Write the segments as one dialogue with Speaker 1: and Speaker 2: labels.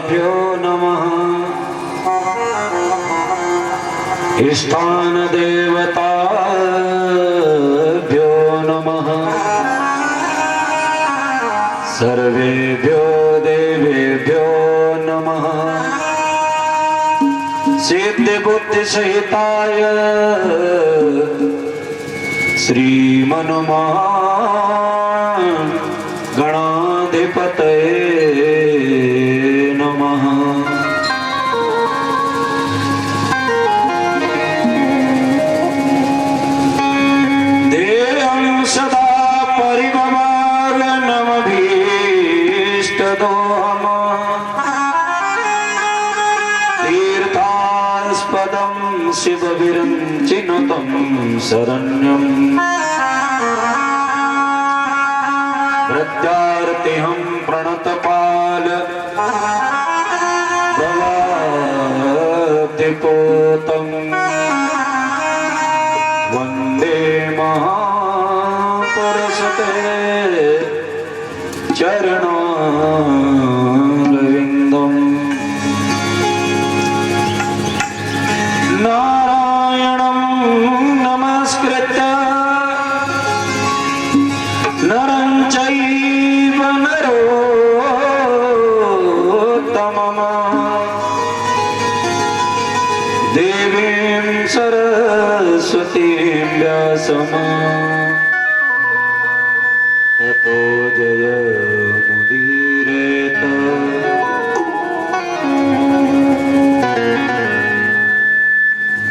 Speaker 1: देवताभ्यो नमः। स्थान देवताभ्यो नमः। सर्वेभ्यो देवेभ्यो नमः। सिद्धि बुद्धि सहिताय श्रीमन्महान् गणाधिपतये नमः। देहं सदा परिभवार्गनमभीष्टदोहम् तीर्थास्पदं शिवविरञ्चिनुतं शरण्यम् प्रत्यार्तिहं प्रणतपाल भवाब्धिपोतम् वन्दे महापुरुषते चरणारविन्दम्। नारायणं नमस्कृत्य नरं चैव नरोत्तमम् देवीं सरस्वतीं व्यासं ततो जयमुदीरयेत्।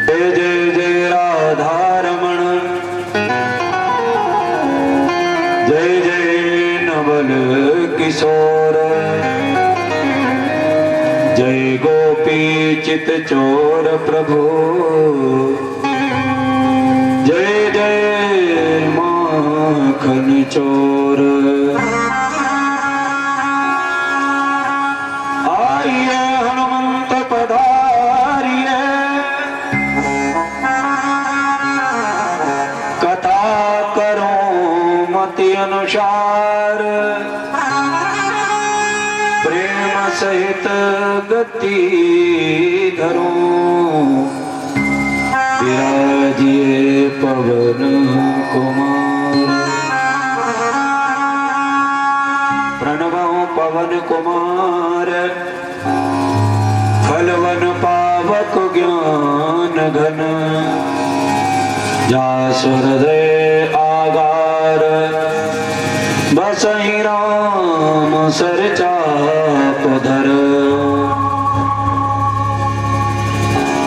Speaker 1: जय जय जय राधारमण जय जय नवल किशोर जय गोपी चित चोर प्रभु जय जय माखन चोर। आइए हनुमंत पधारिए कथा करो मति अनुसार प्रेम सहित गति धरो विराजिए पवन कुमार। प्रणवो पवन कुमार फलवन पावक ज्ञान घन जासु हृदय आगार बसहि राम सर चाप धर।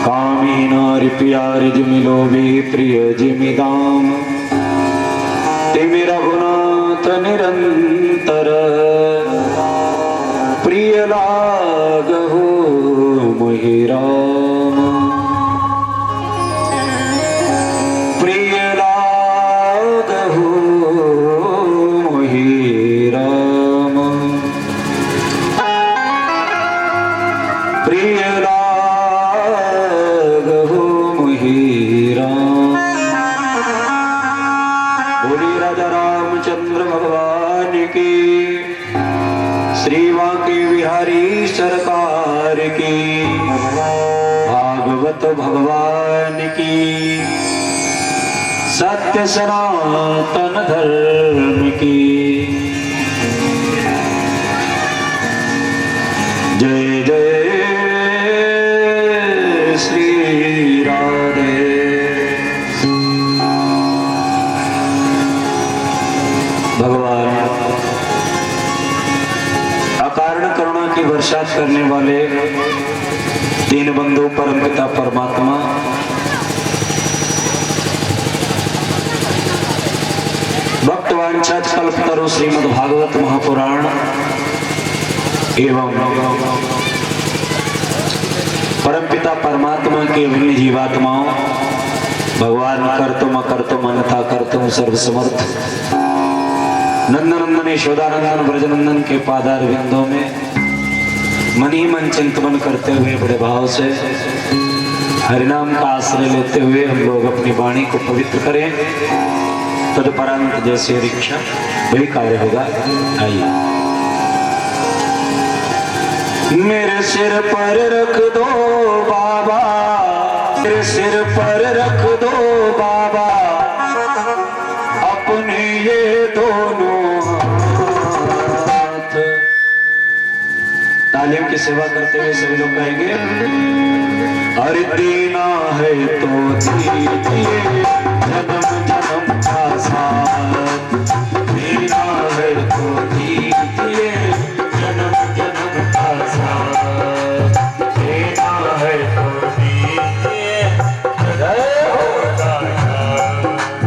Speaker 1: कामी नारि प्यारि जिमिलो भी प्रिय जिमिदाम तिमि रघुनाथ निरंतर प्रिय लागहु मोहि राम। प्रिय लागहु मोहि राम। प्रिय लागहु मोहि राम। बोली राजा रामचंद्र भगवान की श्री वांके बिहारी सरकार की भागवत भगवान की सत्य सनातन धर्म की जय जय श्री राधे। भगवान अकारण करुणा की वर्षा करने वाले दीन बंधु परमपिता परमात्मा भक्त वांछात कल्पतरु श्रीमद् भागवत महापुराण एवं परमपिता परमात्मा के विभिन्न जीवात्माओं भगवान कर्तुम अकर्तुम अन्यथा कर्तुम सर्वसमर्थ नंदनंदन यशोदानंदन ब्रजनंदन के पादार बिंदों में मन ही मन चिंतन करते हुए बड़े भाव से हरिनाम का आश्रय लेते हुए हम लोग अपनी वाणी को पवित्र करें। तदुपरांत जैसे दीक्षा वही कार्य होगा। आइए मेरे सिर पर रख दो बाबा, मेरे सिर पर रख दो बाबा अपने ये दोनों हाथ। तालीम की सेवा करते हुए सभी लोग कहेंगे, अरे दीना है तो दीजिए जन्म जन्म का साथ, दीना है तो दीजिए जन्म जन्म का साथ, दीना है तो दीजिए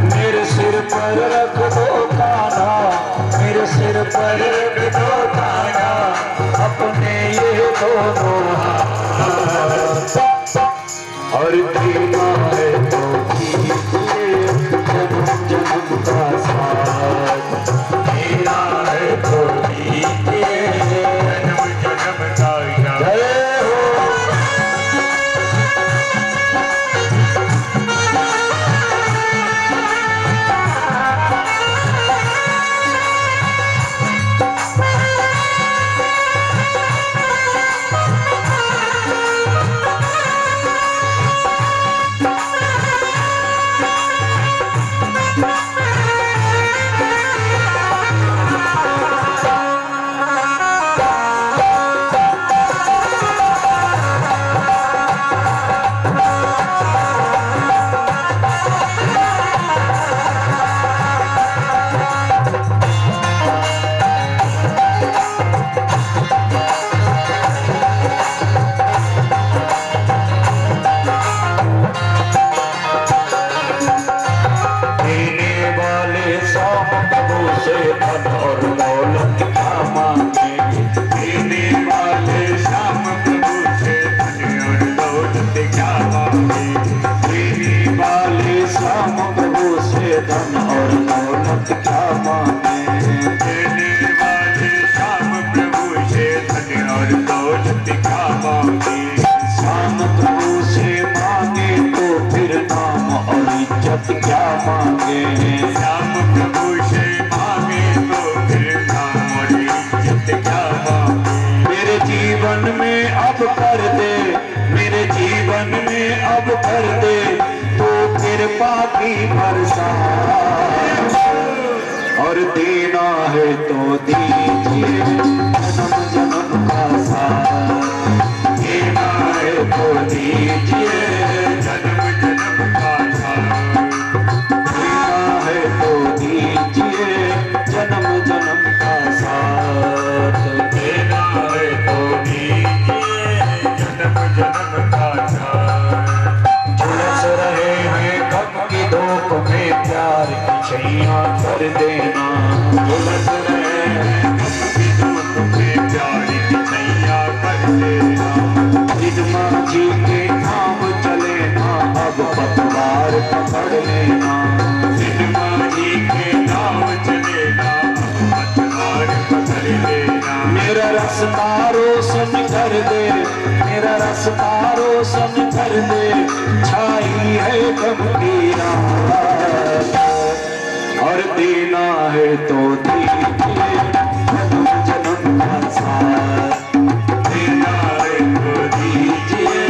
Speaker 1: मेरे सिर पर रख दो कान्हा, मेरे सिर पर रख दो कान्हा अपने ये दोनों हाथ, और दीना है तो दीजिए जन्म जन्म का साथ, दीना है तो दीजिए जन्म जन्म का साथ। जय हो। धन और दौलत क्या मांगे, देने वाले श्याम प्रभु से धन और दौलत क्या मांगे, श्याम प्रभु से मांगे तो फिर नाम और इज्जत क्या मांगे, श्याम प्रभु से मांगे तो फिर नाम और इज्जत क्या मांगे। मेरे जीवन में अब कर दे, मेरे जीवन में अब कर दे तो कृपा की बरसात, और देना है तो दीजिए जन्म जन्म का साथ, देना है तो दीजिए जन्म जन्म का साथ, देना है तो दीजिए जन्म जन्म का साथ, देना है तो दीजिए जन्म जन्म का साथ। झुलस रहे हैं गम की धूप में प्यार की छैया कर देना, झुलस रहे हैं गम की धूप में प्यार की छैया कर देना, इन माझी के नाम चले ना अब पतवार पकड़ लेना, इन माझी के नाम चले ना अब पतवार पकड़ लेना। मेरा रास्ता रोशन कर दे, मेरा रास्ता रोशन कर दे, छाई है गम की रात, और देना है तो दीजिए जन्म जन्म का साथ, देना है तो दीजिए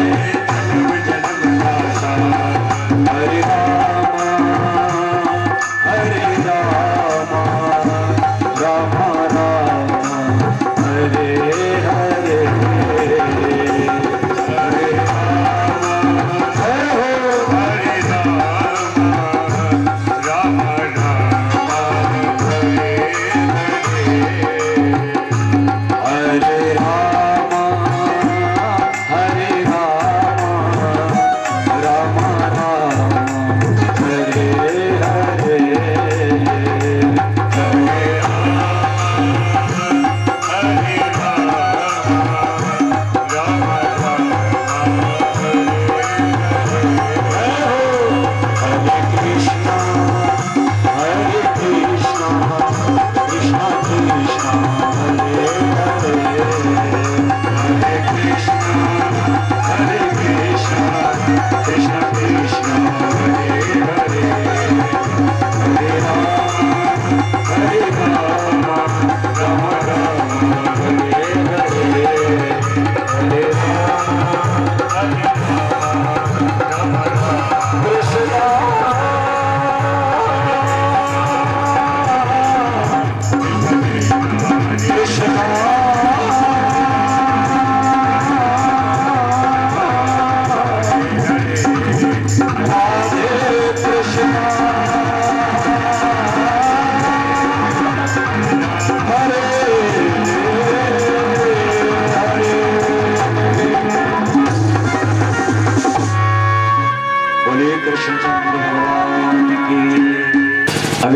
Speaker 1: जन्म जन्म का साथ। हरे रामा रामा रामा हरे हरे, हरे रामा हरे रामा रामा रामा हरे हरे।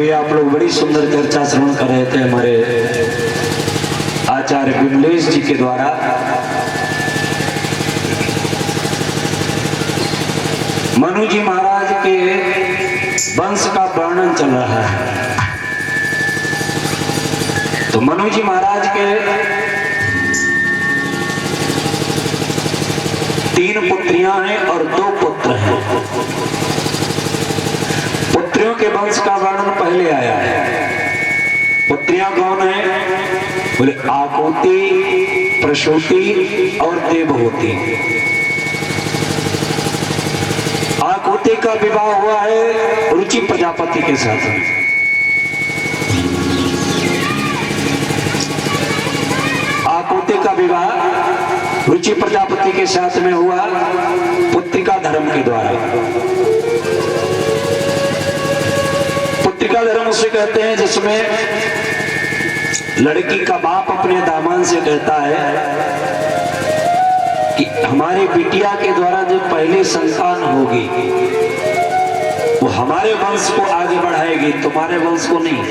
Speaker 1: अभी आप लोग बड़ी सुंदर चर्चा श्रवण कर रहे थे हमारे आचार्य विमलेश जी के द्वारा। मनु जी महाराज के वंश का वर्णन चल रहा है। तो मनु जी महाराज के 3 पुत्रियां हैं और 2 पुत्र हैं। पुत्रियों के वंश का वर्णन पहले आया है। पुत्रियां कौन है? बोले आकुति, प्रसूति और देवहूति। आकुति का विवाह हुआ है रुचि प्रजापति के साथ में। आकुति का विवाह रुचि प्रजापति के साथ में हुआ पुत्रिका धर्म के द्वारा। पुत्रिका धर्म उसे कहते हैं जिसमें लड़की का बाप अपने दामाद से कहता है कि हमारी बिटिया के द्वारा जो पहली संतान होगी वो हमारे वंश को आगे बढ़ाएगी, तुम्हारे वंश को नहीं,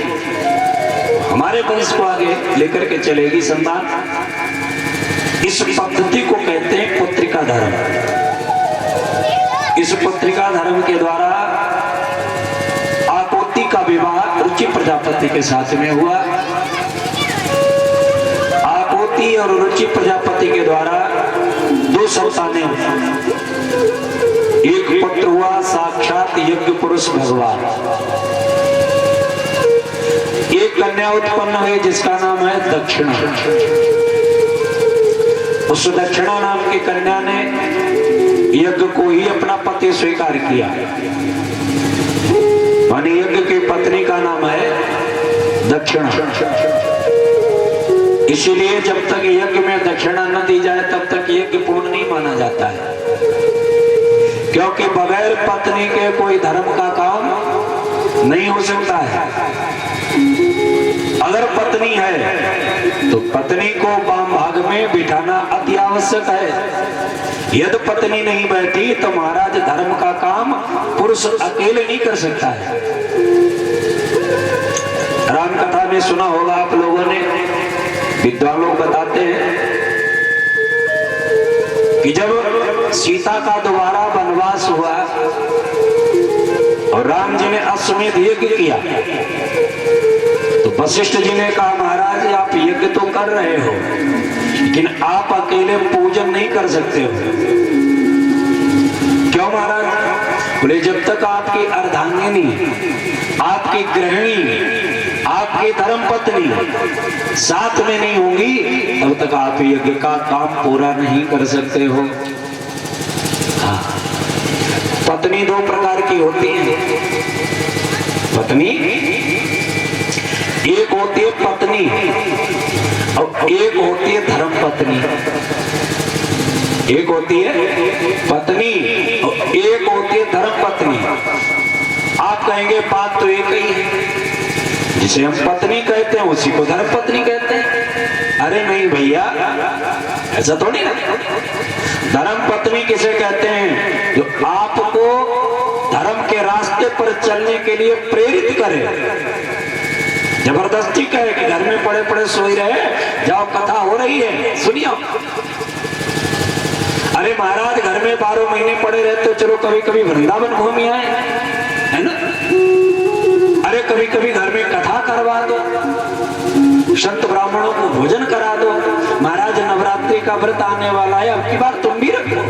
Speaker 1: हमारे वंश को आगे लेकर के चलेगी संतान। इस पद्धति को कहते हैं पुत्रिका धर्म। इस पुत्रिका धर्म के द्वारा आकुति का विवाह रुचि प्रजापति के साथ में हुआ। आकुति और रुचि प्रजापति के द्वारा 2 संतानें हुई। एक पुत्र हुआ साक्षात यज्ञ पुरुष भगवान। एक कन्या उत्पन्न हुई जिसका नाम है दक्षिणा। उस दक्षिणा नाम की कन्या ने यज्ञ को ही अपना पति स्वीकार किया। मानी यज्ञ की पत्नी का नाम है दक्षिणा। इसीलिए जब तक यज्ञ में दक्षिणा न दी जाए तब तक यज्ञ पूर्ण नहीं माना जाता है, क्योंकि बगैर पत्नी के कोई धर्म का काम नहीं हो सकता है। अगर पत्नी है तो पत्नी को वाम भाग में बिठाना अति आवश्यक है। यदि पत्नी नहीं बैठी तो महाराज धर्म का काम पुरुष अकेले नहीं कर सकता है। राम कथा में सुना होगा आप लोगों ने, विद्वान लोग बताते हैं कि जब सीता का दोबारा वनवास हुआ और राम जी ने अश्वमेध यज्ञ किया तो वशिष्ठ जी ने कहा महाराज आप यज्ञ तो कर रहे हो लेकिन आप अकेले पूजन नहीं कर सकते हो। क्यों महाराज? बोले जब तक आपकी अर्धांगिनी, आपकी गृहिणी, आपकी धर्म पत्नी साथ में नहीं होंगी तब तक आप यज्ञ का काम पूरा नहीं कर सकते हो। हाँ। पत्नी 2 प्रकार की होती है। पत्नी एक होती है पत्नी और एक होती है धर्म पत्नी। एक होती है पत्नी और एक होती है धर्म पत्नी। आप कहेंगे बात तो एक ही है, जिसे हम पत्नी कहते हैं उसी को धर्म पत्नी कहते हैं। अरे नहीं भैया, ऐसा थोड़ी ना। धर्म पत्नी किसे कहते हैं? जो आपको धर्म के रास्ते पर चलने के लिए प्रेरित करे, जबरदस्ती कहे कि घर में पड़े पड़े सोई रहे, जाओ कथा हो रही है सुनियो। अरे महाराज घर में 12 महीने पड़े रहते तो चलो कभी कभी वृंदावन घूम आए, है ना। अरे कभी कभी घर में कथा करवा दो, संत ब्राह्मणों को भोजन करा दो। महाराज नवरात्रि का व्रत आने वाला है, अब की बार तुम भी रखो।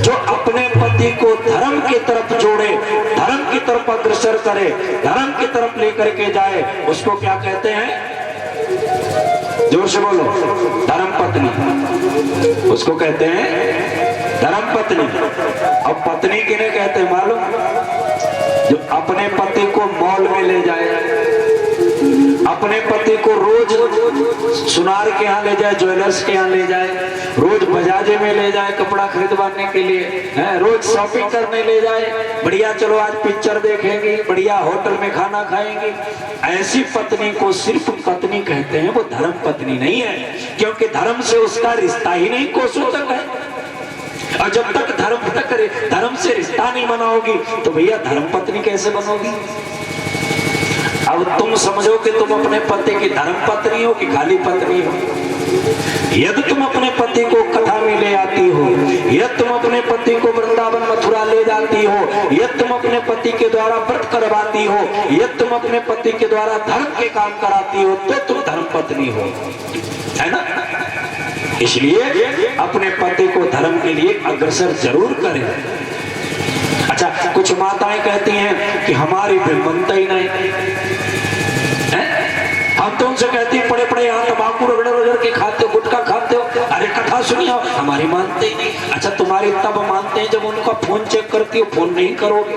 Speaker 1: जो अपने पति को धर्म की तरफ जोड़े, धर्म की तरफ अग्रसर करे, धर्म की तरफ लेकर के जाए, उसको क्या कहते हैं? जोर से बोलो। धर्म पत्नी, उसको कहते हैं धर्म पत्नी। अब पत्नी किन्हें कहते हैं मालूम? जो अपने पति को मॉल में ले जाए, अपने पति को रोज सुनार के यहाँ ले जाए, ज्वेलर्स के यहाँ ले जाए, रोज बाजारे में ले जाए कपड़ा खरीदवाने के लिए, है रोज शॉपिंग करने ले जाए, बढ़िया चलो आज पिक्चर देखेंगे, बढ़िया होटल में खाना खाएंगे। ऐसी पत्नी को सिर्फ पत्नी कहते हैं, वो धर्म पत्नी नहीं है, क्योंकि धर्म से उसका रिश्ता ही नहीं कोसों तक है। और जब तक धर्म से रिश्ता नहीं बनाओगी तो भैया धर्म पत्नी कैसे बनोगी? अब तुम समझो कि तुम अपने पति की धर्म पत्नी हो कि खाली पत्नी हो। यदि तुम अपने पति को कथा में ले आती हो, यदि तुम अपने पति को वृंदावन मथुरा ले जाती हो, यदि तुम अपने पति के द्वारा व्रत करवाती हो, यदि तुम अपने पति के द्वारा धर्म के काम कराती हो, तो तुम धर्म पत्नी हो, है ना। इसलिए अपने पति को धर्म के लिए अग्रसर जरूर करें। अच्छा, कुछ माताएं कहती हैं कि हमारी भी बनता ही नहीं है? हम तो उनसे कहती हैं पड़े पड़े यहाँ तंबाकू रगड़ रगड़ के खाते हो, गुटखा खाते हो, अरे कथा सुनिए, हमारी मानते ही नहीं। अच्छा, तुम्हारी तब मानते हैं जब उनका फोन चेक करती हो, फोन नहीं करोगे,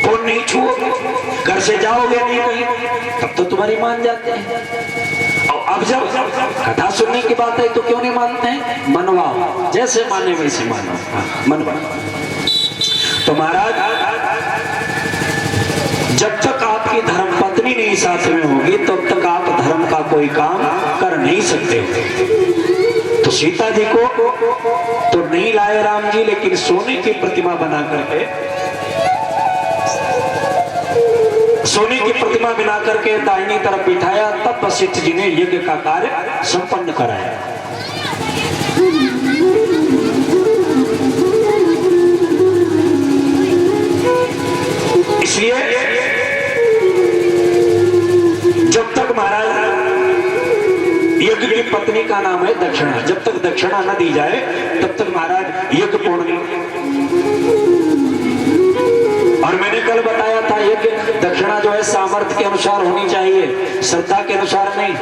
Speaker 1: फोन नहीं छुओगे, घर से जाओगे नहीं कहीं, तब तो तुम्हारी मान जाते हैं। और अब जब कथा सुनने की बात है तो क्यों नहीं मानते हैं? मनवाओ, जैसे माने वैसे मानो, मनवाओ। तो महाराज, जब तक आपकी धर्म पत्नी नहीं साथ में होगी तब तक आप धर्म का कोई काम कर नहीं सकते। तो सीता जी को तो नहीं लाए राम जी, लेकिन सोने की प्रतिमा बना करके, सोने की प्रतिमा बना करके दाहिनी तरफ बिठाया, तब वशिष्ठ जी ने यज्ञ का कार्य संपन्न कराया। इसलिए जब तक महाराज, यज्ञ की पत्नी का नाम है दक्षिणा, जब तक दक्षिणा न दी जाए तब तक महाराज यज्ञ पूर्ण नहीं। और मैंने कल बताया था यज्ञ दक्षिणा जो है सामर्थ्य के अनुसार होनी चाहिए, श्रद्धा के अनुसार नहीं।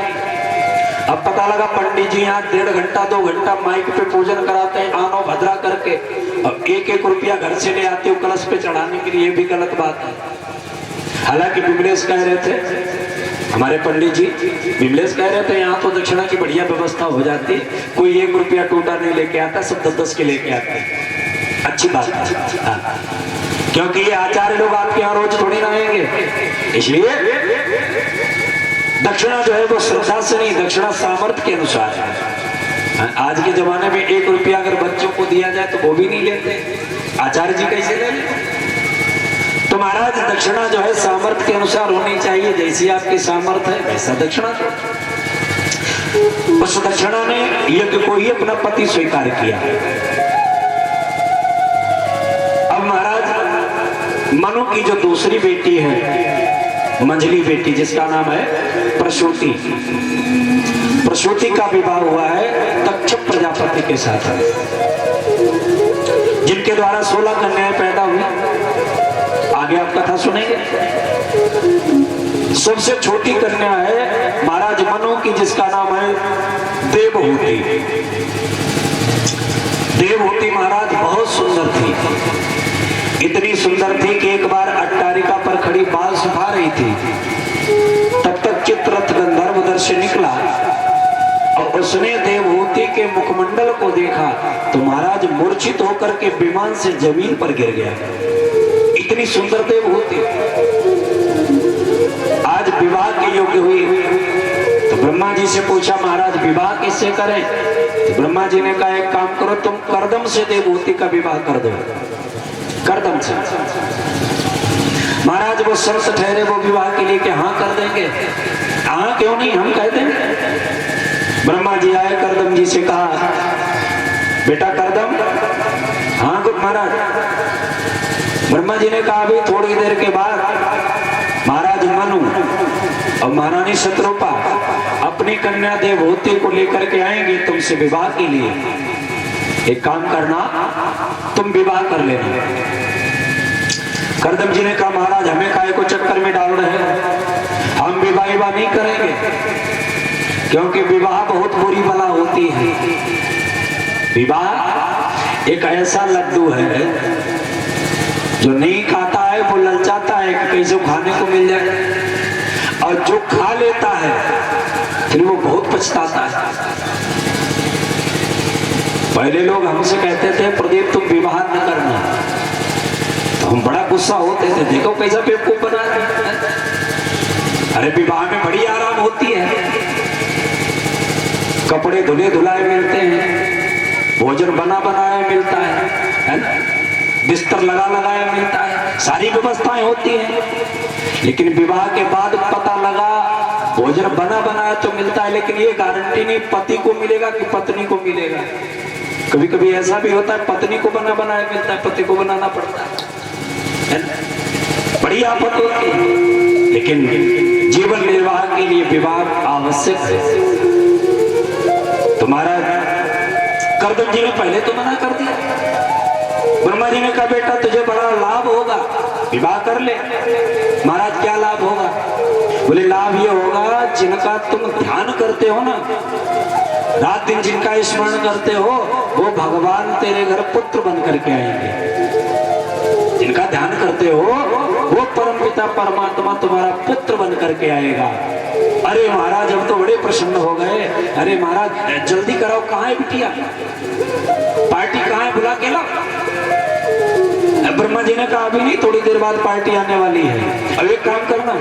Speaker 1: अब पता लगा पंडित जी यहाँ 1.5 घंटा 2 घंटा माइक पे पूजन कराते हैं आनो भद्रा करके, अब 1-1 रुपया घर से ले आते हो कलश पे चढ़ाने के लिए, ये भी गलत बात है। हालांकि विमलेश कह रहे थे, हमारे पंडित जी विमलेश कह रहे थे यहाँ तो दक्षिणा की बढ़िया व्यवस्था हो जाती, कोई 1 रुपया टूटा नहीं लेके आता, सब 10-10 के लेके आते हैं। अच्छी बात है, क्योंकि ये आचार्य लोग आपके यहाँ रोज थोड़ी ना आएंगे। इसलिए दक्षिणा जो है वो श्रद्धा से नहीं, दक्षिणा सामर्थ्य के अनुसार है। आज के जमाने में 1 रुपया अगर बच्चों को दिया जाए तो वो भी नहीं लेते, आचार्य जी कैसे ले लेते? तो महाराज दक्षिणा जो है सामर्थ्य के अनुसार होनी चाहिए, जैसी आपकी सामर्थ्य है वैसा दक्षिणा। उस दक्षिणा ने यज्ञ को ही अपना पति स्वीकार किया। अब महाराज मनु की जो दूसरी बेटी है, मंझली बेटी, जिसका नाम है प्रसूति, प्रसूति का विवाह हुआ है तक्षक प्रजापति के साथ, जिनके द्वारा 16 कन्याएं पैदा हुई। आगे आप कथा सुनेंगे। सबसे छोटी कन्या है महाराज मनु की, जिसका नाम है देवहूति। देवहूति महाराज बहुत सुंदर थी, इतनी सुंदर थी कि एक बार अट्टारिका पर खड़ी बाल सुखा रही थी, तब तक चित्ररथ गंधर्व उधर से निकला और उसने देवहूति के मुखमंडल को देखा तो महाराज मूर्छित होकर के विमान से जमीन पर गिर गया। इतनी सुंदर देवहूति आज विवाह के योग्य हुई। तो ब्रह्मा जी से पूछा महाराज विवाह किससे करें? तो ब्रह्मा जी ने कहा एक काम करो, तुम करदम से देवहूति का विवाह कर दो, करदम से। महाराज वो संत ठहरे वो विवाह के लिए कि हाँ कर देंगे, हाँ क्यों नहीं, हम कह देंगे। ब्रह्मा जी आए, करदम जी से कहा बेटा करदम, हाँ गुरु महाराज। ब्रह्मा जी ने कहा अभी थोड़ी देर के बाद महाराज मनु और महारानी शत्रुपा अपनी कन्या देवहूति को लेकर के आएंगे तुमसे विवाह के लिए। एक काम करना, तुम विवाह कर लेना। करदम जी ने कहा महाराज हमें काहे को चक्कर में डाल रहे हैं, हम विवाह नहीं करेंगे, क्योंकि विवाह बहुत बुरी बला होती है। विवाह एक ऐसा लड्डू है जो नहीं खाता है वो ललचाता है कि कैसे खाने को मिल जाए, और जो खा लेता है फिर वो बहुत पछताता है। पहले लोग हमसे कहते थे प्रदीप तुम विवाह न करना, तो हम बड़ा गुस्सा होते थे, देखो कैसा बेवकूफ बना है। अरे विवाह में बड़ी आराम होती है, कपड़े धुले धुलाए मिलते हैं, भोजन बना बनाया मिलता है ना, बिस्तर लगा लगाया मिलता है, सारी व्यवस्थाएं होती हैं, लेकिन विवाह के बाद पता लगा भोजन बना बनाया तो मिलता है, लेकिन ये गारंटी नहीं पति को मिलेगा कि पत्नी को मिलेगा। कभी कभी ऐसा भी होता है पत्नी को बना बनाया मिलता है, पति को बनाना पड़ता है ना? बड़ी आफत होती है। लेकिन जीवन निर्वाह के लिए विवाह आवश्यक है। तुम्हारा कर्दम जी ने पहले तो मना कर दिया। ब्रह्मा जी ने कहा बेटा तुझे बड़ा लाभ होगा, विवाह कर ले। महाराज क्या लाभ होगा? बोले लाभ ये होगा जिनका तुम ध्यान करते हो ना, रात दिन जिनका स्मरण करते हो, वो भगवान तेरे घर पुत्र बन करके आएंगे। जिनका ध्यान करते हो वो परमपिता परमात्मा तुम्हारा पुत्र बन करके आएगा। अरे महाराज हम तो बड़े प्रसन्न हो गए। अरे महाराज जल्दी कराओ, कहाँ है बिटिया, पार्टी कहाँ है, बुला के लाओ। ब्रह्मा जी ने कहा अभी नहीं, थोड़ी देर बाद पार्टी आने वाली है। अब एक काम करना,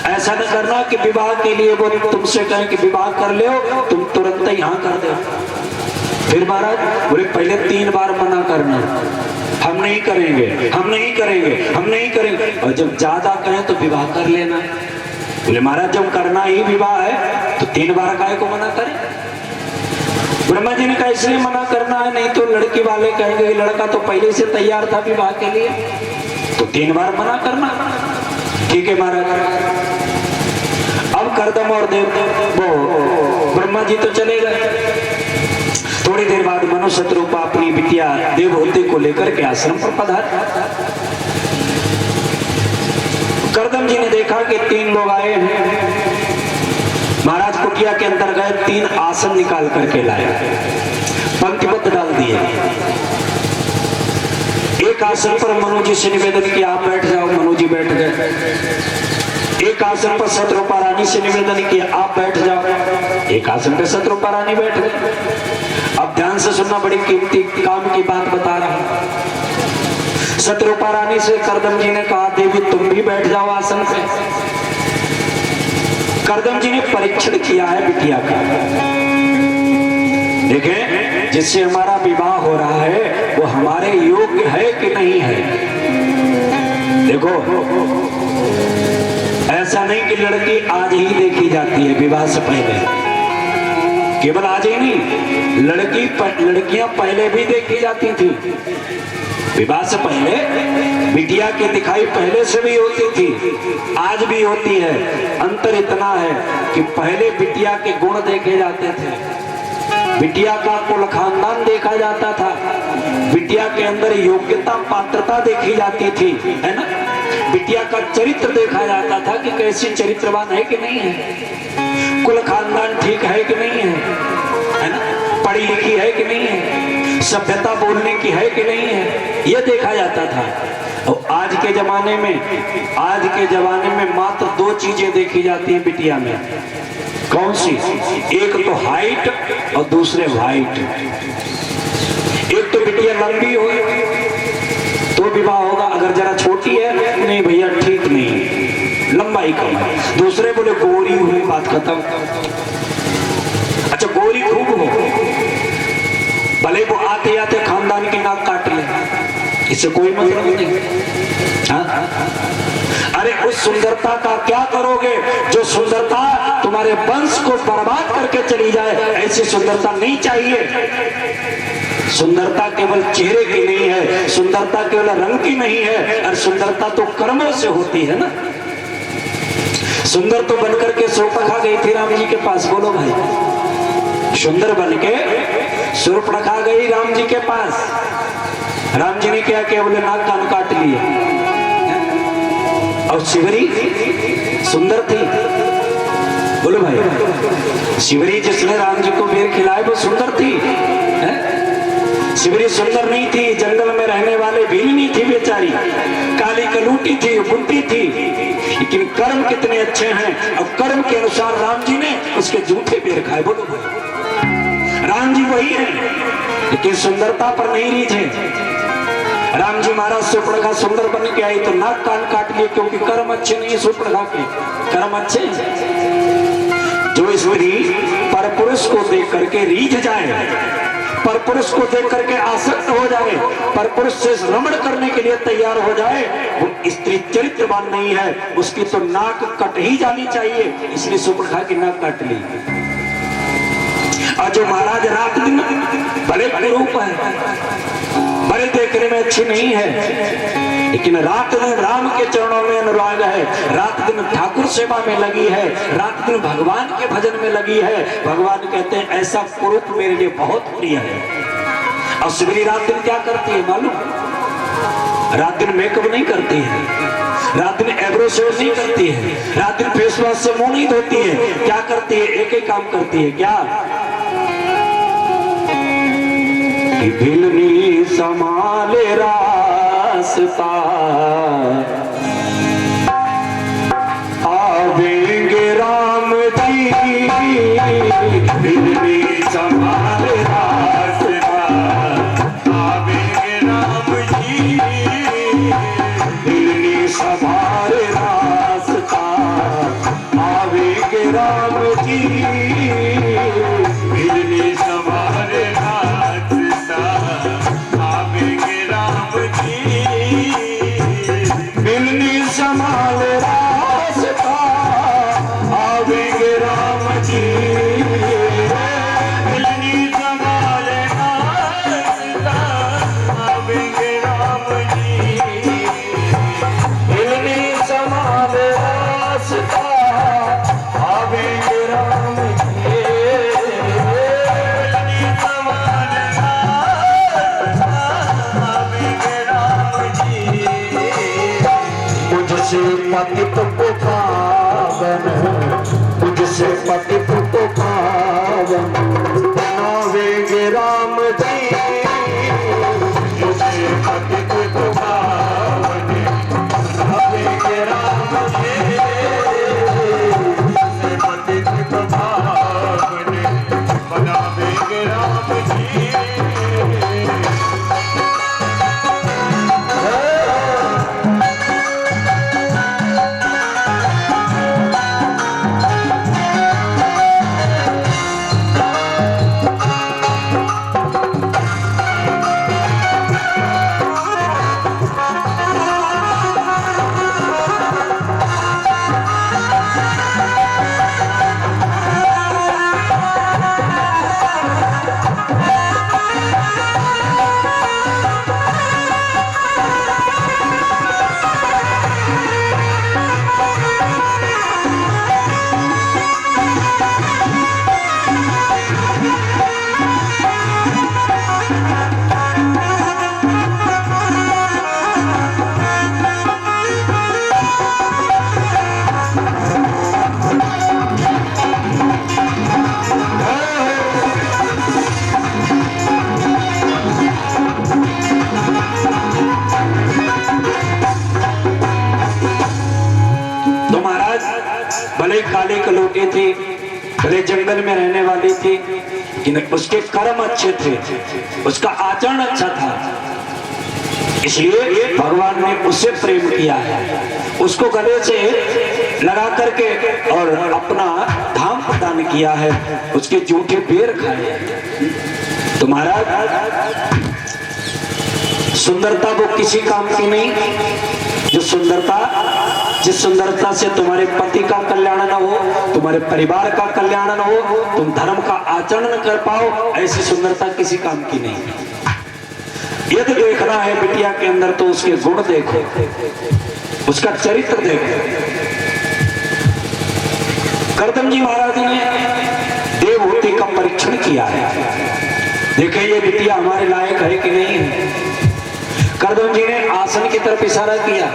Speaker 1: ऐसा न करना कि विवाह के लिए वो तुमसे कहें कि विवाह कर ले, तुम तुरंत यहाँ कर दो। फिर महाराज बोले पहले 3 बार मना करना, हम नहीं करेंगे, हम नहीं करेंगे, हम नहीं करेंगे, और जब ज्यादा कहें तो विवाह कर लेना। बोले महाराज जब करना ही विवाह है तो 3 बार काहे को मना करें? ब्रह्मा जी ने कहा इसलिए मना करना है, नहीं तो लड़की वाले कहेंगे लड़का तो पहले से तैयार था विवाह के लिए, तो 3 बार मना करना। ठीक है महाराज। अब कर्दम और देव वो ब्रह्मा जी तो चले गए। थोड़ी देर बाद मनु शत्रुपा अपनी बिटिया देवहूति को लेकर के आश्रम पर पधारा। कर्दम जी ने देखा कि 3 लोग आए हैं। महाराज कुटिया के अंदर गए, 3 आसन निकाल करके लाए, पंक्तिबद्ध डाल दिए। एक आसन पर मनु जी से निवेदन किया आप बैठ जाओ, मनु जी बैठ गए। एक आसन पर शत्रुपा रानी से निवेदन किया आप बैठ जाओ, एक आसन पर शत्रुपा रानी बैठ गए। अब ध्यान से सुनना, बड़ी कीमती काम की बात बता रहा हूं। शत्रुपा रानी से कर्दम जी ने कहा देवी तुम भी बैठ जाओ आसन पे। कर्दम जी ने परीक्षण किया है बिटिया का। देखें जिससे हमारा विवाह हो रहा है वो हमारे योग्य है कि नहीं है। देखो ऐसा नहीं कि लड़की आज ही देखी जाती है विवाह से पहले, केवल आज ही नहीं, लड़कियां पहले भी देखी जाती थी। विवाह से पहले बिटिया की दिखाई पहले से भी होती थी, आज भी होती है। अंतर इतना है कि पहले बिटिया के गुण देखे जाते थे, बिटिया का कुल खानदान देखा जाता था, बिटिया के अंदर योग्यता पात्रता देखी जाती थी, है ना। बिटिया का चरित्र देखा जाता था कि कैसी चरित्रवान है कि नहीं है, कुल खानदान ठीक है कि नहीं है ना, पढ़ी लिखी है कि नहीं है, सभ्यता बोलने की है कि नहीं है, यह देखा जाता था। और आज के जमाने में मात्र 2 चीजें देखी जाती हैं बिटिया में। कौन सी? एक तो हाइट और दूसरे वाइट। एक तो बिटिया लंबी हो तो विवाह होगा, अगर जरा छोटी है नहीं भैया ठीक नहीं, लंबाई कम है। दूसरे बोले गोरी हुई, बात खत्म। अच्छा गोरी खूब हो, भले वो आते आते खानदान की नाक काट ले, इससे कोई मतलब नहीं। हाँ? अरे उस सुंदरता का क्या करोगे जो सुंदरता तुम्हारे वंश को बर्बाद करके चली जाए, ऐसी सुंदरता नहीं चाहिए। सुंदरता केवल चेहरे की नहीं है, सुंदरता केवल रंग की नहीं है, और सुंदरता तो कर्मों से होती है ना। सुंदर तो बनकर के शूर्पणखा गई थी राम जी के पास, बोलो भाई, सुंदर बनके शूर्पणखा गई राम जी के पास। राम जी ने क्या किया? बोले नाक कान काट लिए। और शिवरी सुंदर थी, बोलो भाई, शिवरी जिसने राम जी को बेर खिलाए वो सुंदर थी, है? शिवरी सुंदर नहीं थी, जंगल में रहने वाले भीलनी थी बेचारी, काली कलूटी थी, बुद्धि थी, लेकिन कर्म कितने अच्छे हैं। और कर्म के अनुसार राम जी ने उसके जूठे बेर खाए, बोलो भाई। राम जी वही है, लेकिन सुंदरता पर नहीं रीझे। राम जी महाराज शूर्पणखा सुंदर बन के आई तो नाक कान काट लिए, क्योंकि कर्म अच्छे नहीं है शूर्पणखा के, कर्म अच्छे हैं। जो स्त्री पर पुरुष को देख करके रीझ जाए, परपुरुष को देख करके आसक्त हो जाए, परपुरुष से रमण करने के लिए तैयार हो जाए, वो स्त्री चरित्रवान नहीं है, उसकी तो नाक कट ही जानी चाहिए। इसलिए सुपर्णखा की नाक काट ली। और जो महाराज रात दिन भले भले रूप है, भले देखने में अच्छी नहीं है, लेकिन रात दिन राम के चरणों में अनुराग है, रात दिन ठाकुर सेवा में लगी है, रात दिन भगवान के भजन में लगी है। भगवान कहते हैं ऐसा पुरुष मेरे लिए बहुत प्रिय है। और शिवरी रात दिन क्या करती है मालूम? रात दिन मेकअप नहीं करती है, रात दिन एब्रो शेव नहीं करती है, रात दिन फेस वॉश से मुंह नहीं धोती है। क्या करती है? एक ही काम करती है। क्या? कि भिलनी संभाले रास्ता, आवेंगे राम जी, भिलनी संभाले रास्ता, आवेंगे राम जी, भिलनी संभाले रास्ता, आवेंगे राम जी, भिलनी संभाले संभाल रास्ता, आवेंगे राम जी, भिलनी संभाल रास्ता, आवेंगे राम जी, भिलनी संभाल रास्ता, आवेंगे राम जी, भिलनी संभाल रास्ता, आवेंगे राम जी। मुझसे पतित को पावन, मुझसे पतित को पावन बनावेंगे राम जी, मुझसे पतित को पावन बनावेंगे राम जी, मुझसे पतित को पावन बनावेंगे राम जी। भले काले कलोटे थे, भले जंगल में रहने वाली थी, लेकिन उसके कर्म अच्छे थे, उसका आचरण अच्छा था, इसलिए भगवान ने उससे प्रेम किया है, उसको गले से लगा करके और अपना धाम प्रदान किया है, उसके जूठे पैर खाए। तो महाराज सुंदरता वो किसी काम की नहीं, जो सुंदरता, जिस सुंदरता से तुम्हारे पति का कल्याण न हो, तुम्हारे परिवार का कल्याण न हो, तुम धर्म का आचरण न कर पाओ, ऐसी सुंदरता किसी काम की नहीं। यदि देखना है बिटिया के अंदर तो उसके गुण देखो, उसका चरित्र देखो। करदम जी महाराज ने देवहूति का परीक्षण किया है, देखे ये बिटिया हमारे लायक है कि नहीं है। करदम जी ने आसन की तरफ इशारा किया,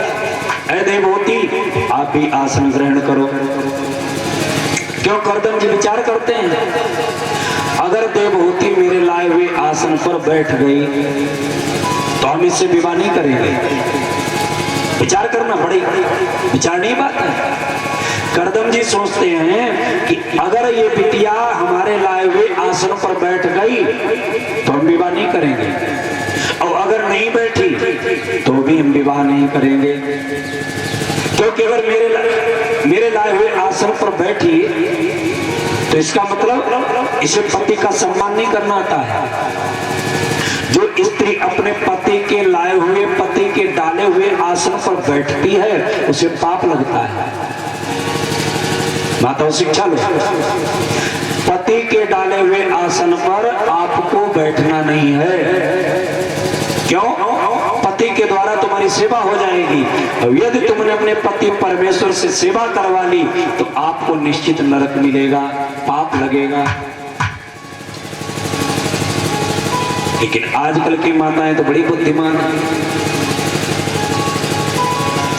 Speaker 1: ऐ देवहूति आप भी आसन ग्रहण करो। क्यों करदम जी विचार करते हैं, अगर देवहूति मेरे लाए हुए आसन पर बैठ गई तो हम इससे विवाह नहीं करेंगे। विचार करना बड़ी विचारणीय बात है। करदम जी सोचते हैं कि अगर ये बिटिया हमारे लाए हुए आसन पर बैठ गई तो हम विवाह नहीं करेंगे, और अगर नहीं बैठी तो भी हम विवाह नहीं करेंगे, क्योंकि अगर मेरे लाए हुए आसन पर बैठी तो इसका मतलब इसे पति का सम्मान नहीं करना आता है। जो स्त्री अपने पति के लाए हुए, पति के डाले हुए आसन पर बैठती है उसे पाप लगता है। माताओं शिक्षा लो, पति के डाले हुए आसन पर आपको बैठना नहीं है। क्यों? पति के द्वारा तुम्हारी सेवा हो जाएगी। अब यदि तुमने अपने पति परमेश्वर से सेवा करवा ली तो आपको निश्चित नरक मिलेगा, पाप लगेगा। लेकिन आजकल की माताएं तो बड़ी बुद्धिमान है।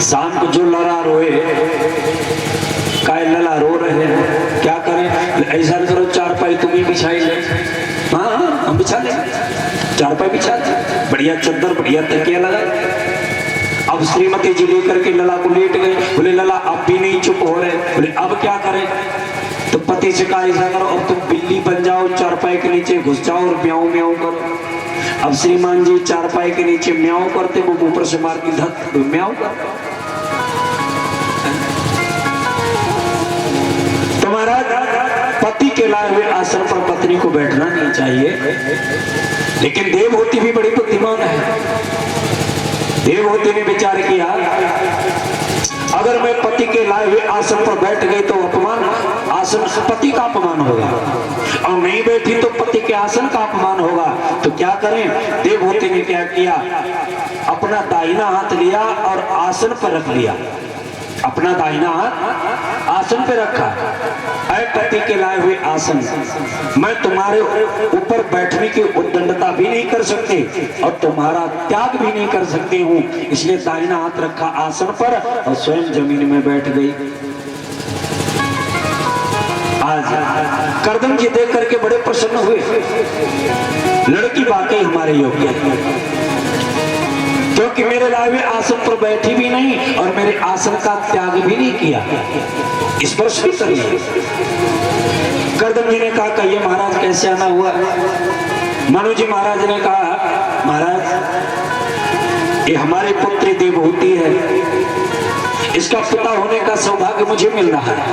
Speaker 1: शाम को जो लड़ा रोए, काय लला रो रहे हैं, क्या करें? ऐसा करो, चारपाई तुम्हें बिछाई ले। हाँ हम बिछा ले, चारपाई बिछा दे, बढ़िया चद्दर, बढ़िया तकिया लगा। अब श्रीमती जी लेकर के लला को लेट गए। बोले लला अब भी नहीं चुप हो रहे। बोले अब क्या करें? तो पति से कहा ऐसा करो, अब तुम बिल्ली बन जाओ, चारपाई के नीचे घुस जाओ और म्याऊं म्याऊं करो। अब श्रीमान जी चारपाई के नीचे म्याऊं करते, वो ऊपर से मार के धक म्याऊं करते। तुम्हारा पति के लाए हुए आसन पर पत्नी को बैठना नहीं चाहिए। लेकिन देवहूति भी बड़ी बुद्धिमान है। देवहूति ने विचार किया, अगर मैं पति के लाए हुए आसन पर बैठ गई तो अपमान, आसन पति का अपमान होगा, और नहीं बैठी तो पति के आसन का अपमान होगा। तो क्या करें? देवहूति ने क्या किया, अपना दाहिना हाथ लिया और आसन पर रख लिया। अपना दाहिना हाथ आसन पे रखा। ऐ पति के लाए हुए आसन, मैं तुम्हारे ऊपर बैठने की उद्दंडता भी नहीं कर सकती और तुम्हारा त्याग भी नहीं कर सकती हूँ, इसलिए दाहिना हाथ रखा आसन पर और स्वयं जमीन में बैठ गई। आज करदम जी देख करके बड़े प्रसन्न हुए। लड़की वाकई हमारे योग्य है, क्योंकि मेरे लाए हुए आसन पर बैठी भी नहीं और मेरे आसन का त्याग भी नहीं किया, स्पर्श भी कर लिया। करदम जी ने कहा कहिए महाराज कैसे आना हुआ? मनु जी महाराज ने कहा महाराज ये हमारी पुत्री देवहूति है, इसका पिता होने का सौभाग्य मुझे मिल रहा है,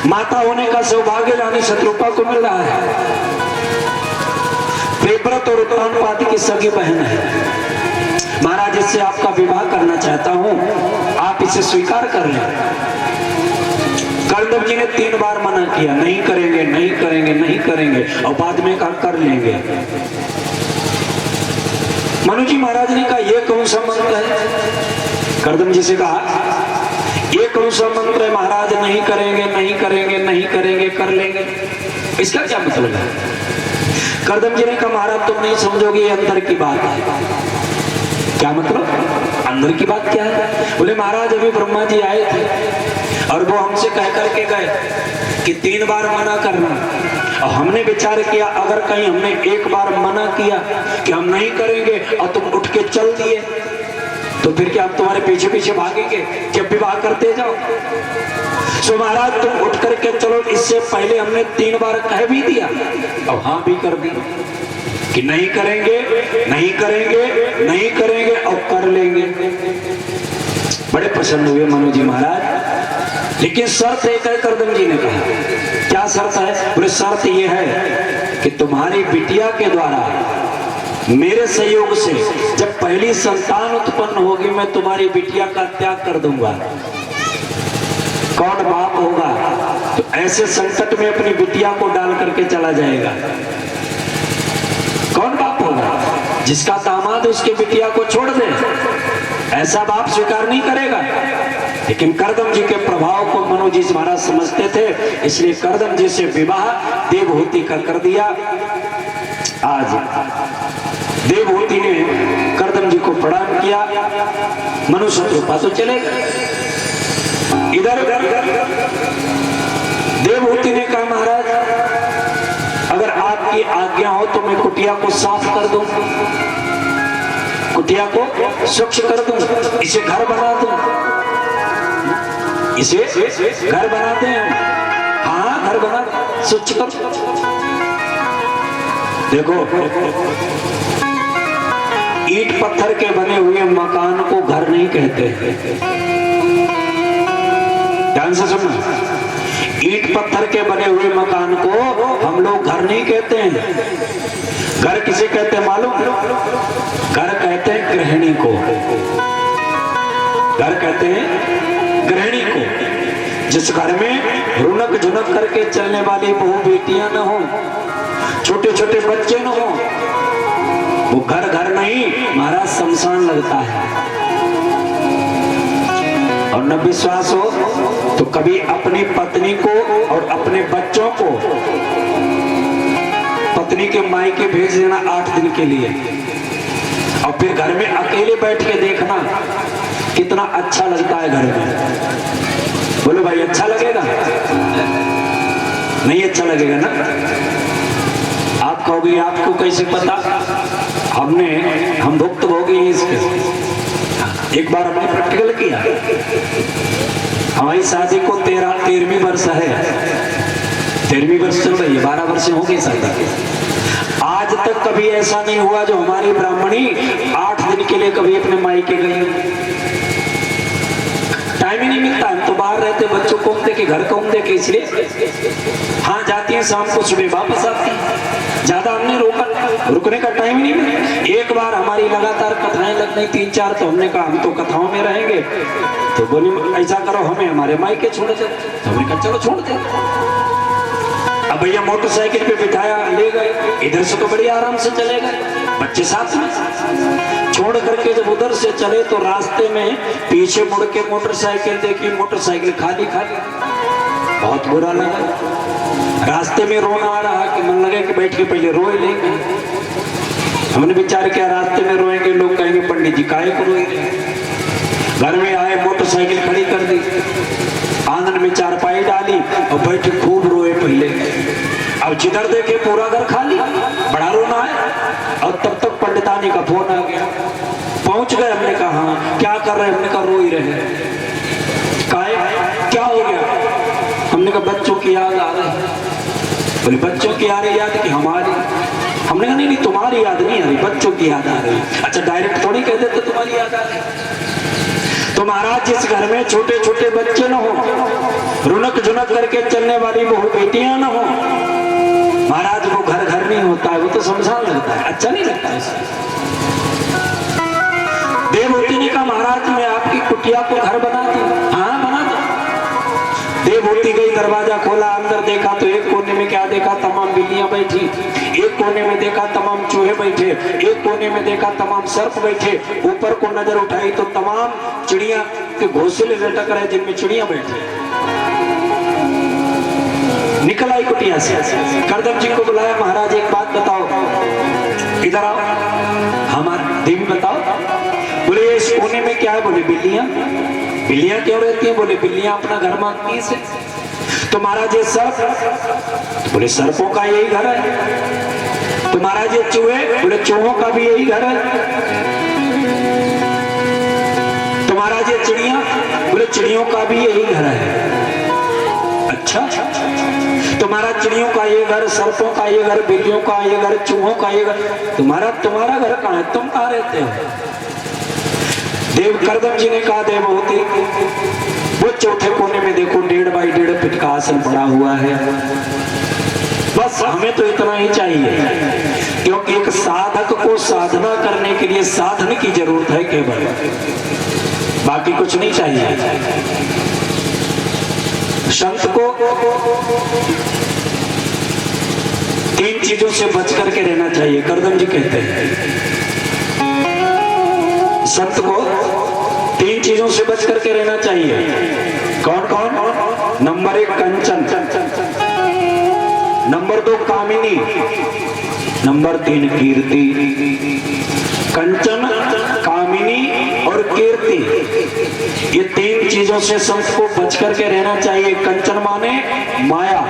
Speaker 1: माता होने का सौभाग्य रानी शत्रुपा को मिल रहा है, प्रियव्रत और उत्तानपादी की सगी बहन है। महाराज इससे आपका विवाह करना चाहता हूं, आप इसे स्वीकार कर लें। करदम जी ने 3 बार मना किया, नहीं करेंगे नहीं करेंगे नहीं करेंगे, और बाद में कहा कर लेंगे। मनु जी महाराज ने कहा ये कौन सा मंत्र है? करदम जी से कहा ये कौन सा मंत्र है महाराज? नहीं करेंगे नहीं करेंगे नहीं करेंगे कर लेंगे, इसका क्या मतलब है? करदम जी ने कहा महाराज तुम नहीं समझोगे, ये अंदर की बात है। क्या मतलब? अंदर की बात क्या है? बोले महाराज अभी ब्रह्मा जी आए थे और वो हमसे कह करके गए कि 3 बार मना करना, और हमने विचार किया अगर कहीं हमने 1 बार मना किया कि हम नहीं करेंगे और तुम उठ के चल दिए तो फिर क्या हम तुम्हारे पीछे पीछे भागेंगे जब विवाह करते जाओ? सो महाराज तुम उठ करके चलो, इससे पहले हमने 3 बार कह भी दिया और हाँ भी कर दिया कि नहीं करेंगे नहीं करेंगे नहीं करेंगे और कर लेंगे। बड़े प्रसन्न हुए मनु जी महाराज, लेकिन शर्त एक है। करदम जी ने कहा क्या शर्त है? बोले शर्त ये है कि तुम्हारी बिटिया के द्वारा मेरे सहयोग से जब पहली संतान उत्पन्न होगी मैं तुम्हारी बिटिया का त्याग कर दूंगा। कौन बाप होगा तो ऐसे संकट में अपनी बिटिया को डाल करके चला जाएगा? कौन बाप होगा? जिसका दामाद उसकी बिटिया को छोड़ दे, ऐसा बाप स्वीकार नहीं करेगा। लेकिन करदम जी के प्रभाव को मनु जी महाराज समझते थे, इसलिए करदम जी से विवाह देवहूति का कर दिया। आज देवहूति ने करदम जी को प्रणाम किया, मनु शत्रुपा तो चले गए। इधर देवहूति ने कहा महाराज अगर आपकी आज्ञा हो तो मैं कुटिया को साफ कर दूं, कुटिया को स्वच्छ कर दूं, इसे घर बना दूं, इसे घर बनाते हैं। हाँ घर बना स्वच्छ कर। देखो ईंट पत्थर के बने हुए मकान को घर नहीं कहते, ध्यान से सुनना। ईंट पत्थर के बने हुए मकान को हम लोग घर नहीं कहते हैं। घर किसे कहते हैं मालूम? घर कहते हैं गृहिणी को। घर कहते हैं गृहिणी को। जिस घर में रुनक झुनक करके चलने वाली बहू बेटियां न हो, छोटे छोटे बच्चे न हो, वो घर घर नहीं महाराज शमशान लगता है। और न विश्वास हो तो कभी अपनी पत्नी को और अपने बच्चों को पत्नी के मायके भेज देना 8 दिन के लिए, और फिर घर में अकेले बैठ के देखना कितना अच्छा लगता है घर में। बोलो भाई अच्छा लगेगा? नहीं अच्छा लगेगा ना? आप कहोगे आपको कैसे पता? हम भुक्त भोगी हैं इसके। एक बार हमने प्रैक्टिकल किया। हमारी शादी को 13वीं वर्ष है, 13वीं वर्ष चल रही है, 12 वर्ष हो गई शादी के। आज तक कभी ऐसा नहीं हुआ जो हमारी ब्राह्मणी 8 दिन के लिए कभी अपने मायके गई। टाइम ही नहीं मिलता, हम तो बाहर रहते, बच्चों को देखे, घर को देखे, इसलिए हाँ जाती है, शाम को सुबह वापस आती है। ज्यादा हमने रुकने का टाइम ही नहीं मिला। एक बार हमारी लगातार कथाएं लग गई 3-4, तो हमने कहा हम तो कथाओं में रहेंगे। तो बोली ऐसा करो हमें हमारे मायके छोड़ दो। तो हमने कहा चलो छोड़ दे। अब भैया मोटरसाइकिल पे बिठाया, ले गए। इधर से तो बड़ी आराम से चले गए, बच्चे साथ में। छोड़ करके जब उधर से चले तो रास्ते में पीछे मुड़ के मोटरसाइकिल देखी, मोटरसाइकिल खाली खाली। बहुत बुरा लगा। रास्ते में रोना आ रहा कि मन लगे कि बैठ के पहले रोए लेंगे। हमने विचार किया रास्ते में रोएंगे, लोग कहेंगे पंडित जी काहे को रोए। घर में आए, मोटरसाइकिल खड़ी कर दी, आंगन में चारपाई डाली और बैठे खूब रोए पहले। अब जिधर देखे पूरा घर खाली, बड़ा रोना है। और तब तक पंडितानी का फोन आ गया। पहुंच गए। हमने कहा हाँ क्या कर रहे? हमने कहा रो ही रहे। काहे? क्या हो गया? हमने कहा बच्चों की याद आ रही। बोले बच्चों की आ रही याद कि हमारी? हमने कहा नहीं तुम्हारी याद नहीं आ रही, बच्चों की याद आ रही। अच्छा डायरेक्ट थोड़ी कह देते तुम्हारी याद आ रही। तो महाराज जिस घर में छोटे छोटे बच्चे न हो, रुनक झुनक करके चलने वाली बहू बेटियां न हो, महाराज वो घर घर नहीं होता है, वो तो शमशान लगता है। अच्छा नहीं लगता है। देवहूति ने कहा महाराज मैं आपकी कुटिया को घर बना दूं। हाँ बना दो। देवहूति गई, दरवाजा खोला, अंदर देखा तो एक कोने में क्या देखा? तमाम बिल्लियां बैठी। एक कोने में देखा तमाम चूहे बैठे। एक कोने में देखा तमाम सर्प बैठे। ऊपर को नजर उठाई तो तमाम चिड़िया के घोंसले लटक रहे जिनमें चिड़िया बैठी। निकल आई कुटिया से। करदम जी को बुलाया, महाराज एक बात बताओ, इधर आओ, हमारे देवी बताओ। बोले इस कोने में क्या है? बोले बिल्लियां। बिल्लियां क्यों रहती हैं? बोले बिल्लियां अपना घर मांगती है। तो महाराज ये सर्प? बोले सर्पों का यही घर है। तो महाराज ये चूहे? बोले चूहों का भी यही घर है। तो महाराज ये चिड़िया? बोले चिड़ियों का भी यही घर है। अच्छा तुम्हारा चिड़ियों का ये घर, सर्पों का ये घर, बिल्लियों का ये घर, चूहों का ये घर, तुम्हारा घर कहाँ है? तुम कहाँ रहते हो? देव करदम जी ने कहा देवहूति वो चौथे कोने में देखो 1.5 बाई 1.5 फीट का आसन पड़ा हुआ है। बस हमें तो इतना ही चाहिए, क्योंकि एक साधक को साधना करने के लिए साधन की जरूरत है केवल, बाकी कुछ नहीं चाहिए। संत को 3 चीजों से बच करके रहना चाहिए, करदम जी कहते हैं। संत को 3 चीजों से बच करके रहना चाहिए। कौन कौन? नंबर 1 कंचन, नंबर 2 कामिनी, नंबर 3 कीर्ति। कंचन, कामिनी और कीर्ति, ये 3 चीजों से संत को बच करके रहना चाहिए। कंचन माने माया,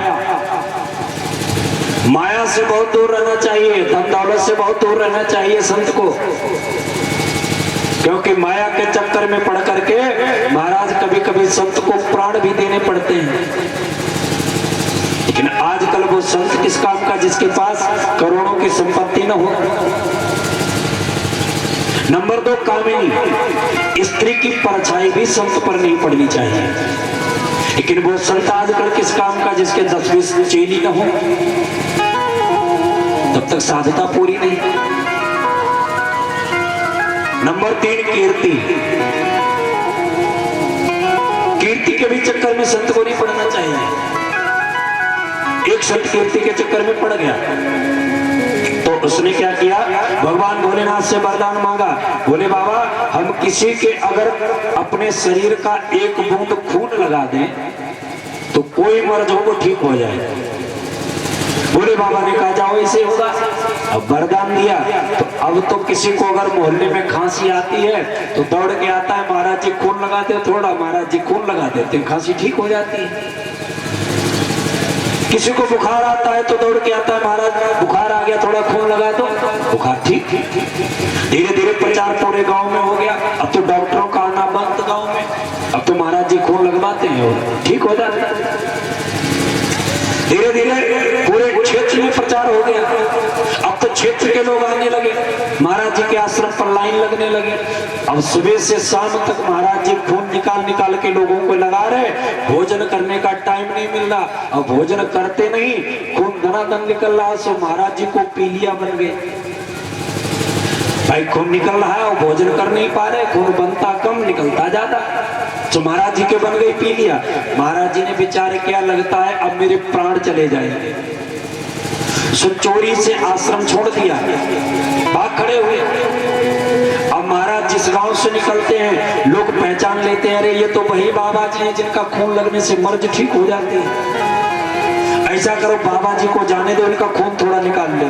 Speaker 1: माया से बहुत दूर रहना चाहिए, धन दौलत से बहुत दूर रहना चाहिए संत को, क्योंकि माया के चक्कर में पड़ करके महाराज कभी कभी संत को प्राण भी देने पड़ते हैं। लेकिन आजकल वो संत किस काम का जिसके पास करोड़ों की संपत्ति न हो। नंबर 2 कामिनी, स्त्री की परछाई भी संत पर नहीं पड़नी चाहिए। लेकिन वो संत आजकल किस काम का जिसके 10-20 चेली न हो, तब तक साधुता पूरी नहीं। नंबर 3 कीर्ति। कीर्ति के भी चक्कर में संत को नहीं पड़ना चाहिए। एक संत कीर्ति के चक्कर में पड़ गया तो उसने क्या किया, भगवान भोलेनाथ से वरदान मांगा, बोले बाबा हम किसी के अगर अपने शरीर का एक बूंद खून लगा दें तो कोई मर्ज हो वो ठीक हो जाए। बोले बाबा ने कहा जाओ ऐसे होगा। अब वरदान दिया तो अब तो किसी को अगर मोहल्ले में खांसी आती है तो दौड़ के आता है, महाराज जी खून लगाते, थोड़ा महाराज जी खून लगा देते, खांसी ठीक हो जाती है। किसी को बुखार आता है तो दौड़ के आता है, महाराज बुखार आ गया थोड़ा खून लगा दो, बुखार ठीक। धीरे धीरे प्रचार पूरे गांव में हो गया। अब तो डॉक्टरों का आना बंद गांव में, अब तो महाराज जी खून लगवाते हैं और ठीक हो जाता है। धीरे धीरे पूरे क्षेत्र में प्रचार हो गया। अब तो क्षेत्र के लोग आने लगे, महाराज जी के आश्रम पर लाइन लगने लगे। अब सुबह से शाम तक महाराज जी खून निकाल निकाल के लोगों को लगा रहे, भोजन करने का टाइम नहीं मिल रहा। अब भोजन करते नहीं, खून धनाधन निकल रहा, सो महाराज जी को पीलिया बन गए। भाई खून निकल रहा है और भोजन कर नहीं पा रहे, खून बनता कम निकलता ज्यादा, तो महाराज जी के बन गई पीलिया। महाराज जी ने विचार किया, लगता है अब मेरे प्राण चले जाएंगे, सो चोरी से आश्रम छोड़ दिया, भाग खड़े हुए। अब महाराज जिस गांव से निकलते हैं लोग पहचान लेते हैं, अरे ये तो वही बाबा जी हैं जिनका खून लगने से मर्ज ठीक हो जाती है। ऐसा करो बाबा जी को जाने दो, उनका खून थोड़ा निकाल लो।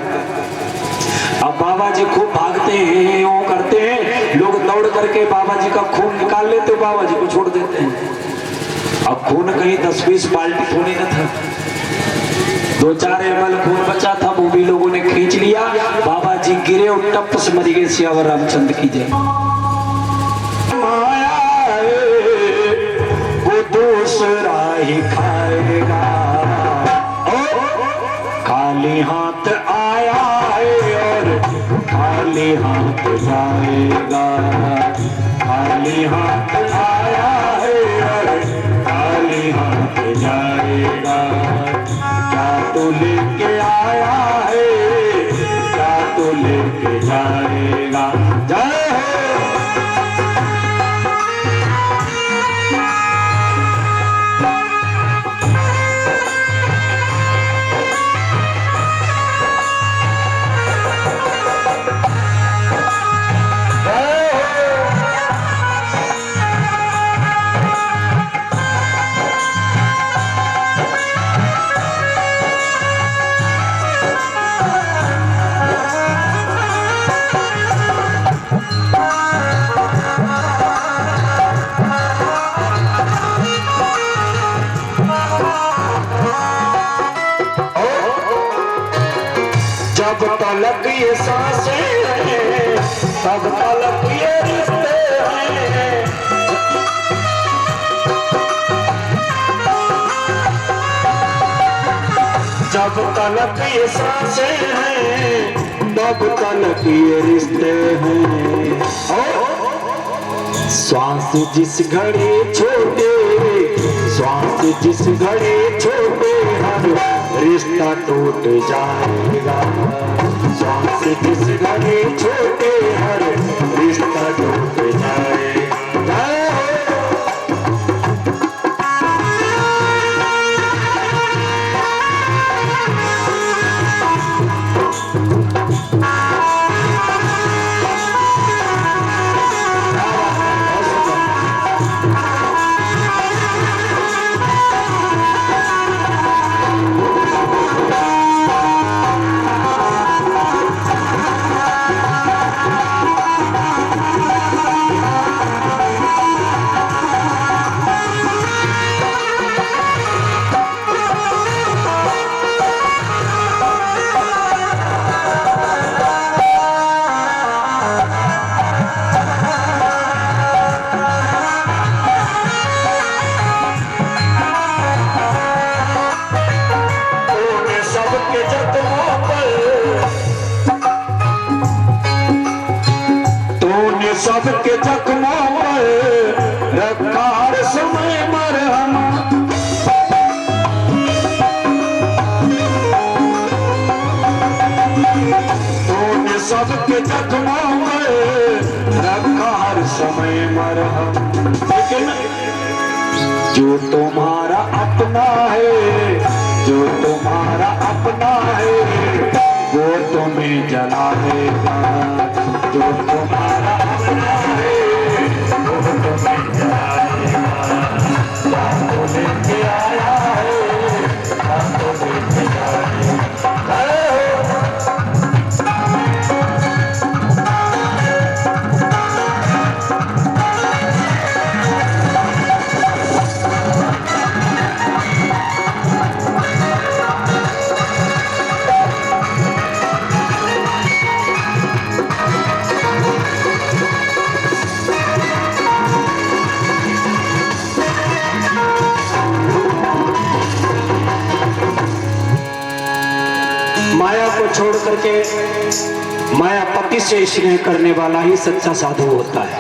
Speaker 1: अब बाबा जी खूब भागते हैं, वो करते हैं, लोग दौड़ करके बाबा जी का खून निकाल लेते, बाबा जी को छोड़ देते हैं। अब खून कहीं 10-20 बाल्टी थोड़ी न था, 2-4 ml खून बचा था, वो भी लोगों ने खींच लिया। बाबा जी गिरे और टप से मर गए। सियावर रामचंद्र की जय। माया वो दूसरा ही खाएगा, खाली हाथ आया है और खाली हाथ जाएगा, खाली हाथ आया है और खाली हाथ जाएगा। क्या तो लेके आया है, क्या तो लेके जाएगा। जय हो। जब तलक ये सांसें हैं, तब तलक ये रिश्ते हैं। जब तलक ये सांसें हैं, तब तलक ये रिश्ते हैं। श्वास जिस घड़ी छोटे, श्वास जिस घड़ी छोटे, हर रिश्ता टूट जाएगा। श्वास जिस घड़ी छोटे, हर रिश्ता टूट जाएगा। सबके जख्मों पर रखा समय मरहम, जो तुम्हारा अपना है, जो तुम्हारा अपना है वो तुम्हें जला देगा। जो तुम्हारा अपना है वो तुम्हें जला देगा। तो लेके आया है तो लेके जाएगा। माया को छोड़ करके मायापति से स्नेह करने वाला ही सच्चा साधु होता है।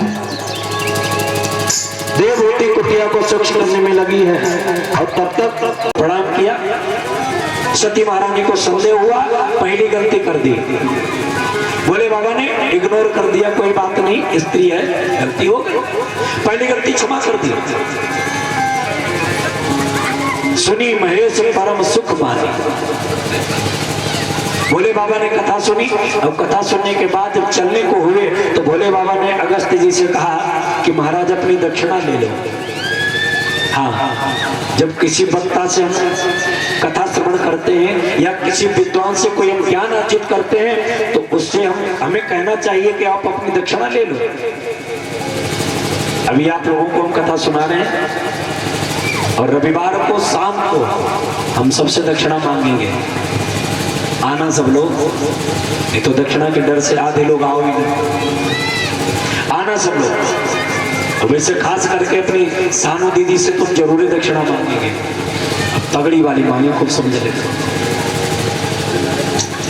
Speaker 1: देवहूति कुटिया को स्वच्छ करने में लगी है और तब तक प्रणाम किया। सती महारानी को संदेह हुआ, पहली गलती कर दी। बोले बाबा ने इग्नोर कर दिया, कोई बात नहीं, स्त्री है, गलती हो गई, पहली गलती क्षमा कर दी। सुनी महेश परम सुख मानी। भोले बाबा ने कथा सुनी। अब कथा सुनने के बाद जब चलने को हुए तो भोले बाबा ने अगस्त्य जी से कहा कि महाराज अपनी दक्षिणा ले लो। हाँ, जब किसी वक्ता से हम कथा श्रवण करते हैं या किसी विद्वान से कोई हम ज्ञान अर्जित करते हैं तो उससे हमें कहना चाहिए कि आप अपनी दक्षिणा ले लो। अभी आप लोगों को हम कथा सुना रहे हैं और रविवार को शाम को हम सबसे दक्षिणा मांगेंगे। आना सब लोग, नहीं तो दक्षिणा के डर से आधे लोग आओ ही नहीं। आना सब लोग। वैसे खास करके अपनी सानू दीदी से तुम जरूरी दक्षिणा मांगेंगे। अब तगड़ी वाली मांगे, खूब समझ लेते।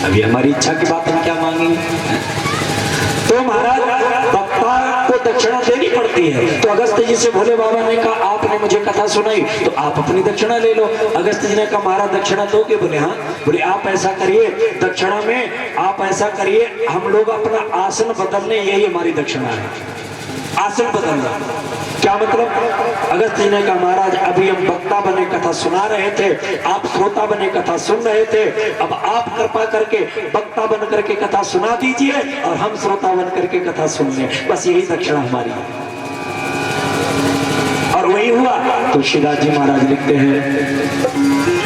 Speaker 1: अभी हमारी इच्छा की बात हम क्या मांगेंगे? तो महाराज बप्पा को दक्षिणा देनी पड़ती है। तो अगस्त्य जी से भोले बाबा ने कहा आपने मुझे कथा सुनाई तो आप अपनी दक्षिणा ले लो। अगस्त्य जी ने कहा महाराज दक्षिणा दोगे? बोले हाँ। बोले आप ऐसा करिए, दक्षिणा में आप ऐसा करिए, हम लोग अपना आसन बदलने, यही हमारी दक्षिणा है, आसन बदलना। क्या मतलब? अगस्त्य जी ने कहा महाराज अभी हम वक्ता बने कथा सुना रहे थे, आप श्रोता बने कथा सुन रहे थे, अब आप कृपा करके वक्ता बन करके कथा सुना दीजिए और हम श्रोता बन करके कथा सुन लें, बस यही दक्षिणा हमारी है। और वही हुआ। तुलसीदास जी महाराज लिखते हैं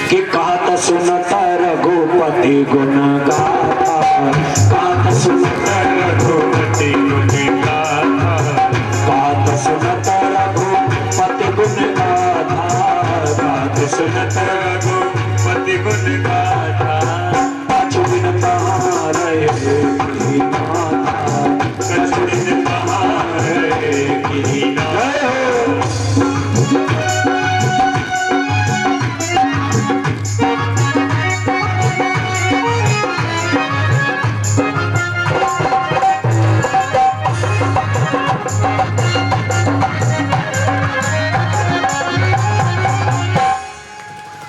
Speaker 1: कि कहता सुनता रघुपति गुण गाथा, कहता सुनता रघुपति गुण गाथा, कहता सुनता रघुपति गुण गाथा, कहता सुनता रघुपति गुण गाथा। पाँचों दिन कहाँ रहे गिरिनाथा, पाँचों दिन कहाँ रहे गिरिनाथा।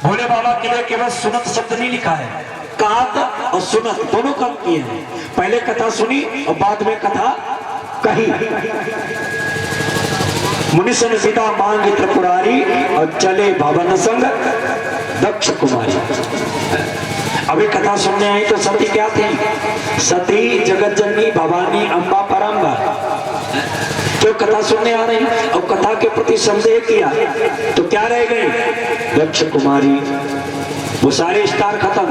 Speaker 1: भोले बाबा के लिए केवल सुनत शब्द नहीं लिखा है, कहत और सुनत दोनों काम किए हैं। पहले कथा सुनी और बाद में कथा कही। मुनिसन विदा मांगी त्रिपुरारी और चले भवन संग दक्ष कुमारी। अभी कथा सुनने आई तो सती क्या थी? सती जगत जननी भवानी अम्बा परम्बा। जो कथा सुनने आ रही और कथा के प्रति संदेह किया तो क्या रह गई? दक्ष कुमारी। वो सारे स्टार खत्म।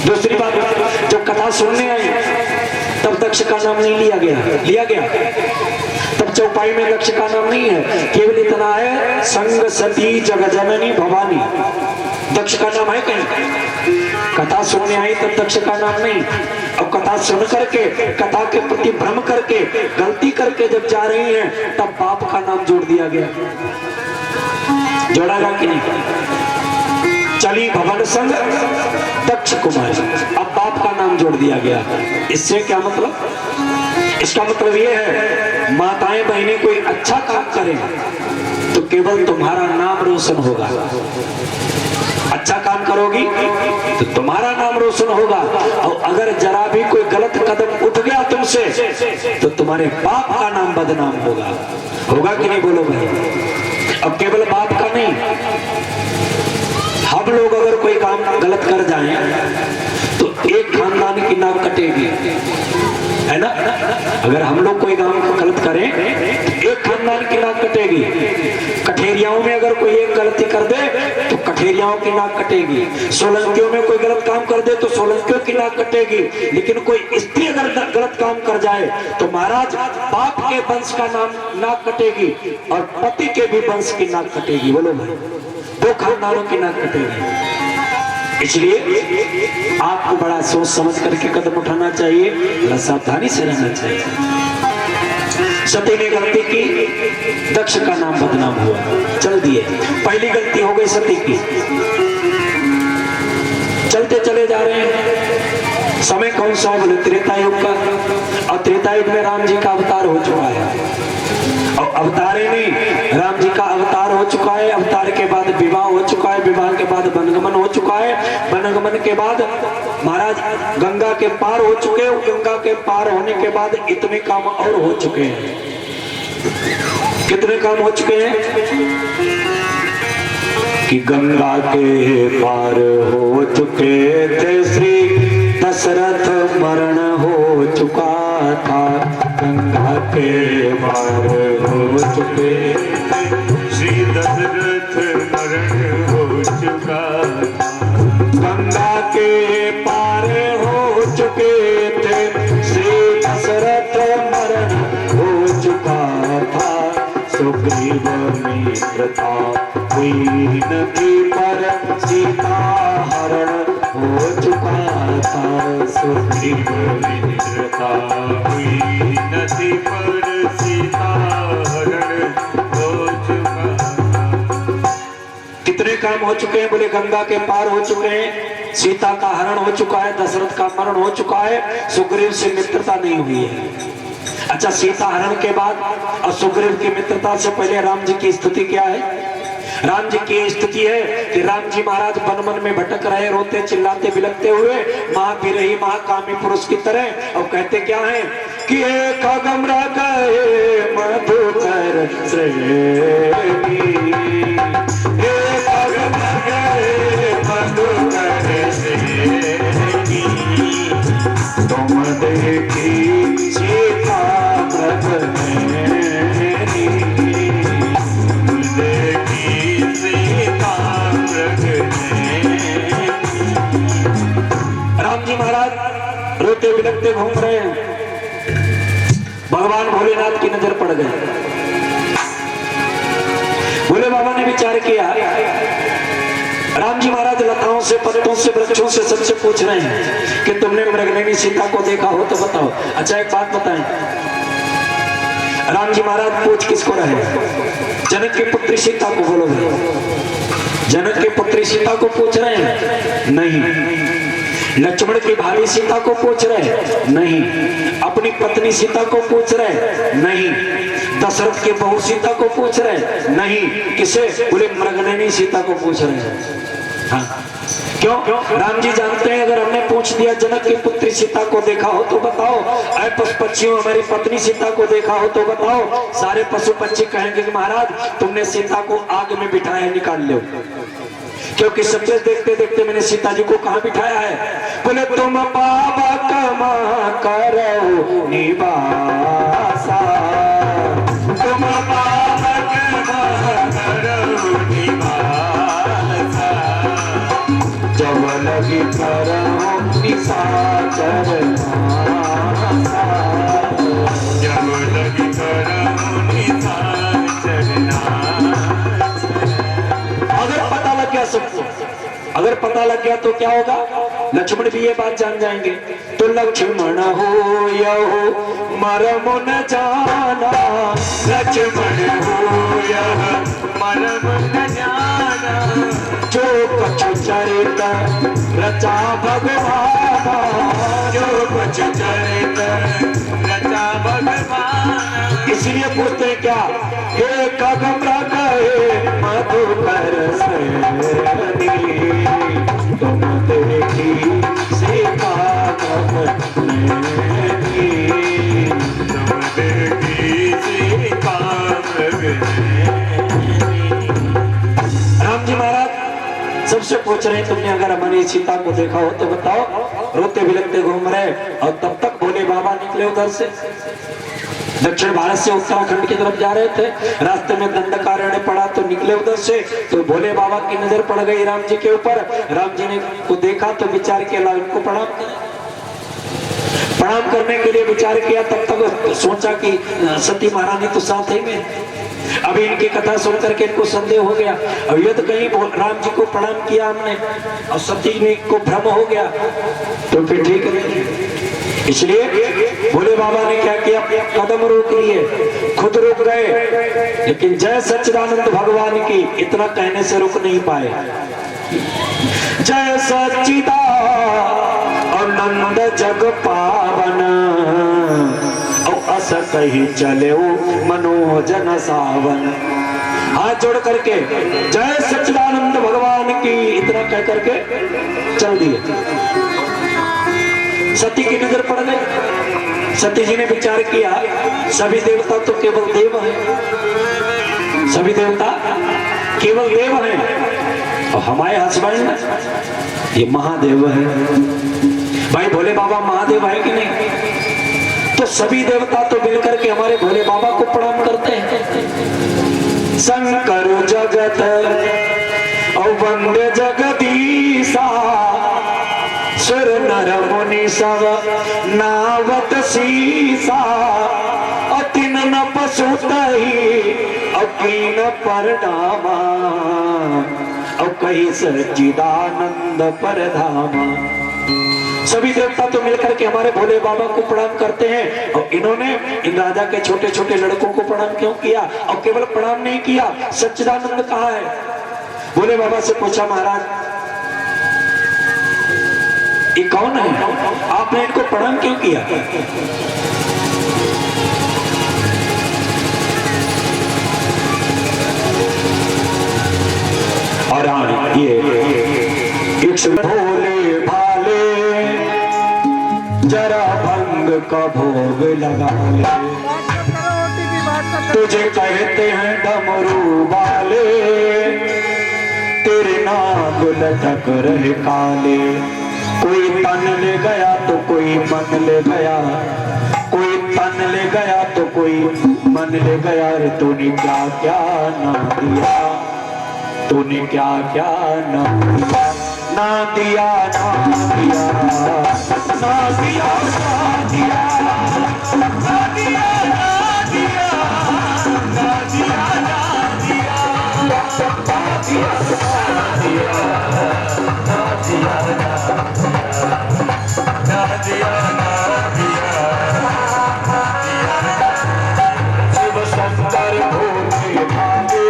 Speaker 1: दूसरी बात, जो कथा सुनने आई तब दक्ष का नाम नहीं लिया गया। तब चौपाई में दक्ष का नाम नहीं है, केवल इतना है संग सती जगजननी भवानी। दक्ष का नाम है कहीं? कथा सुनने आई तब दक्ष का नाम नहीं। अब कथा सुन करके कथा के प्रति भ्रम करके गलती करके जब जा रही हैं तब बाप का नाम जोड़ दिया गया। जोड़ा कि नहीं? चली भवन संग दक्ष कुमारी, अब बाप का नाम जोड़ दिया गया। इससे क्या मतलब? इसका मतलब ये है माताएं बहनें कोई अच्छा काम करें तो केवल तुम्हारा नाम रोशन होगा। अच्छा काम करोगी तो तुम्हारा नाम रोशन होगा, और अगर जरा भी कोई गलत कदम उठ गया तुमसे तो तुम्हारे बाप का नाम बदनाम होगा कि नहीं? बोलो भाई। अब केवल बाप का नहीं, हम लोग अगर कोई काम गलत कर जाएं तो एक खानदान की नाक कटेगी, है ना। अगर हम लोग कोई काम गलत करें तो एक खानदान की नाक कटेगी। कठेरियाओं में अगर कोई एक गलती कर दे तो कठेरियाओं की नाक कटेगी। सोलंकियों में कोई गलत काम कर दे तो सोलंकियों की नाक कटेगी। लेकिन कोई स्त्री अगर गलत काम कर जाए तो महाराज बाप के वंश का नाक कटेगी और पति के भी वंश की नाक कटेगी। बोलो भाई, दो खानदानों की नाक कटेगी। इसलिए आपको बड़ा सोच समझ करके कदम उठाना चाहिए, बड़ा सावधानी से रहना चाहिए। सती ने गलती की, दक्ष का नाम बदनाम हुआ, चल दिए। पहली गलती हो गई सती की। चलते चले जा रहे हैं, समय कौन सा है? बोले त्रेता युग का। और त्रेता युग में राम जी का अवतार हो चुका है। और अवतारे नहीं, राम जी का अवतार हो चुका है। अवतार के बाद विवाह हो चुका है, विवाह के बाद वनगमन हो चुका है, वनगमन के बाद महाराज गंगा के पार हो चुके हैं। गंगा के पार होने के बाद इतने काम और हो चुके हैं। कितने काम हो चुके हैं कि गंगा के पार हो चुके थे, श्री दशरथ मरण हो चुका था। गंगा के पार हो चुके थे,
Speaker 2: श्री दशरथ मरण हो चुका था।
Speaker 1: गंगा के पार हो चुके थे, श्री दशरथ मरण हो चुका था। सुग्रीव मित्र था, हुई नदी पर सीता हरण हो चुका था।
Speaker 2: सुग्रीव मित्र था, हुई नदी पर सीता हरण हो चुका था।
Speaker 1: कितने काम हो चुके हैं? बोले गंगा के पार हो चुके हैं, सीता का हरण हो चुका है, दशरथ का मरण हो चुका है, सुग्रीव से मित्रता नहीं हुई है। अच्छा, सीता हरण के बाद और सुग्रीव की मित्रता से पहले राम जी की स्थिति क्या है? राम जी की स्थिति है कि राम जी महाराज वन वन में भटक रहे, रोते चिल्लाते बिलखते हुए, महाविरही महाकामी पुरुष की तरह। और कहते क्या है कि एक गमरा गए मधुकर श्रेणी, एक गमरा गए मधुकर श्रेणी, तुम देखी सीता व्रत रोते बिलखते घूम रहे हैं। भगवान भोलेनाथ की नजर पड़ गई। भोले बाबा ने विचार किया, राम जी महाराज लताओं से, पत्तों से, वृक्षों से सबसे पूछ रहे हैं कि तुमने मृगनयनी सीता को देखा हो तो बताओ। अच्छा, एक बात बताएं, राम जी महाराज पूछ किसको रहे? जनक की पुत्री सीता को। बोलो भाई, जनक की पुत्री सीता को पूछ रहे हैं? नहीं। लक्ष्मण की भाभी सीता को पूछ रहे? नहीं। अपनी पत्नी सीता को पूछ रहे? नहीं। दशरथ के बहू सीता को पूछ रहे? नहीं। किसे? बोले मृगनयनी सीता को पूछ रहे हैं। हाँ, क्यों? राम जी जानते हैं अगर हमने पूछ दिया जनक की पुत्री सीता को देखा हो तो बताओ, अरे पशु पक्षियों हमारी पत्नी सीता को देखा हो तो बताओ। सारे पशु पक्षी कहेंगे कि महाराज तुमने सीता को आग में बिठाया, निकाल लो, क्योंकि सपने देखते देखते मैंने सीता जी को कहां बिठाया है। बोले तुम बाबा कमा करो निवासा, तुम बाबा कमा करो निवासा, जब लगी करो निशाचर नासा,
Speaker 2: जब लगी करो निशाचर नासा।
Speaker 1: सबको अगर पता लग गया तो क्या होगा? लक्ष्मण भी ये बात जान जाएंगे। तो लक्ष्मण हो यहो मरम न जाना, लक्ष्मण हो यह
Speaker 2: मरम न जाना,
Speaker 1: जो कछु चरित रचा भगवाना,
Speaker 2: जो कछु चरित रचा भगवान।
Speaker 1: इसलिए पूछते क्या? हे कगम्रा गए मधुकर श्रेणी, तुम देखी सीता व्रत नैनी,
Speaker 2: तुम देखी सीता व्रत नैनी।
Speaker 1: सबसे पूछ रहे हैं तुमने अगर हमारी सीता को देखा हो तो बताओ। रोते बिलखते घूम रहे और तब तक भोले बाबा निकले उधर से, दक्षिण भारत से उत्तराखंड की तरफ जा रहे थे। रास्ते में दंडकारण्य पड़ा तो निकले उधर से, तो भोले बाबा की नजर पड़ गई राम जी के ऊपर। राम जी ने को देखा तो विचार किया ला इनको प्रणाम करने के लिए विचार किया। तब तक सोचा कि सती महारानी तो साथ ही में। अभी इनकी कथा सुनकर के इनको संदेह हो गया, अब ये तो कहीं राम जी को प्रणाम किया हमने और सती ने को भ्रम हो गया तो फिर ठीक नहीं। इसलिए भोले बाबा ने क्या किया, कदम रोक लिए, खुद रुक गए, लेकिन जय सच्चिदानंद भगवान की इतना कहने से रुक नहीं पाए। जय सच्चिदानंद जग पावन अस कही चले मनोजन सावन। हाथ जोड़ करके जय सच्चिदानंद भगवान की इतना कह करके चल दिए। सती की नजर पड़ गई। सती जी ने विचार किया सभी देवता तो केवल देव हैं, सभी देवता केवल देव हैं और हमारे हस्बैंड ये महादेव है। भाई भोले बाबा महादेव है कि नहीं? तो सभी देवता तो मिलकर के हमारे भोले बाबा को प्रणाम करते हैं। शंकर जगत और वंदे जगदीशा, सुर नर मुनि सब नावत शीसा, अतिन न पशुतहि अकीन परनामा, और कही सच्चिदानंद परधामा। सभी देवता तो मिलकर के हमारे भोले बाबा को प्रणाम करते हैं और इन्होंने इन राजा के छोटे छोटे लड़कों को प्रणाम क्यों किया? और केवल प्रणाम नहीं किया, सच्चिदानंद कहाँ है? भोले बाबा से पूछा महाराज ये कौन है, आपने इनको प्रणाम क्यों किया? और ये भोले भाले जरा भंग का भोग लगा ले, तुझे कहते हैं डमरू वाले, तेरे नाग लटक रहे काले। कोई तन ले गया तो कोई मन ले गया, कोई तन ले गया तो कोई मन ले गया। रे तूने क्या क्या ना दिया, तूने क्या क्या ना दिया, ना दिया ना दिया, ना दिया ना दिया, ना दिया ना दिया, ना दिया ना दिया, ना दिया ना दिया, ना दिया ना दिया। शिव शंकर भोले भाले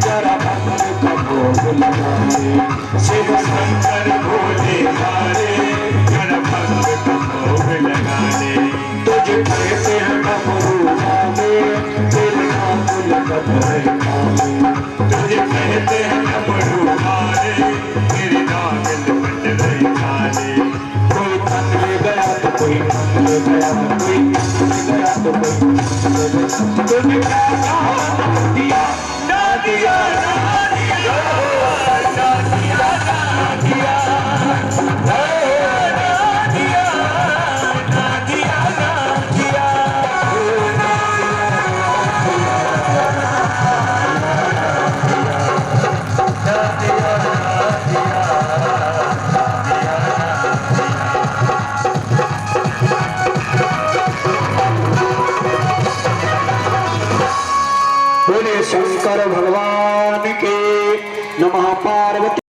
Speaker 1: जरा भंग का भोग लगा ले, शिव शंकर भोले भाले जरा भंग का भोग लगा ले। तुझे कहते हैं डमरू वाले, तेरे नाम लटक रहे काले। तुझे कहते हैं डमरू वाले, तेरे नाम लटक रहे काले। कोई तन ले गया तो कोई मन ले गया, कोई ले गया तो कोई ले गया। तुझे क्या दिया ना दिया, ना दिया ना दिया, ना दिया ना दिया, ना दिया ना दिया। बोले शंकर भगवान के नमः। पार्वती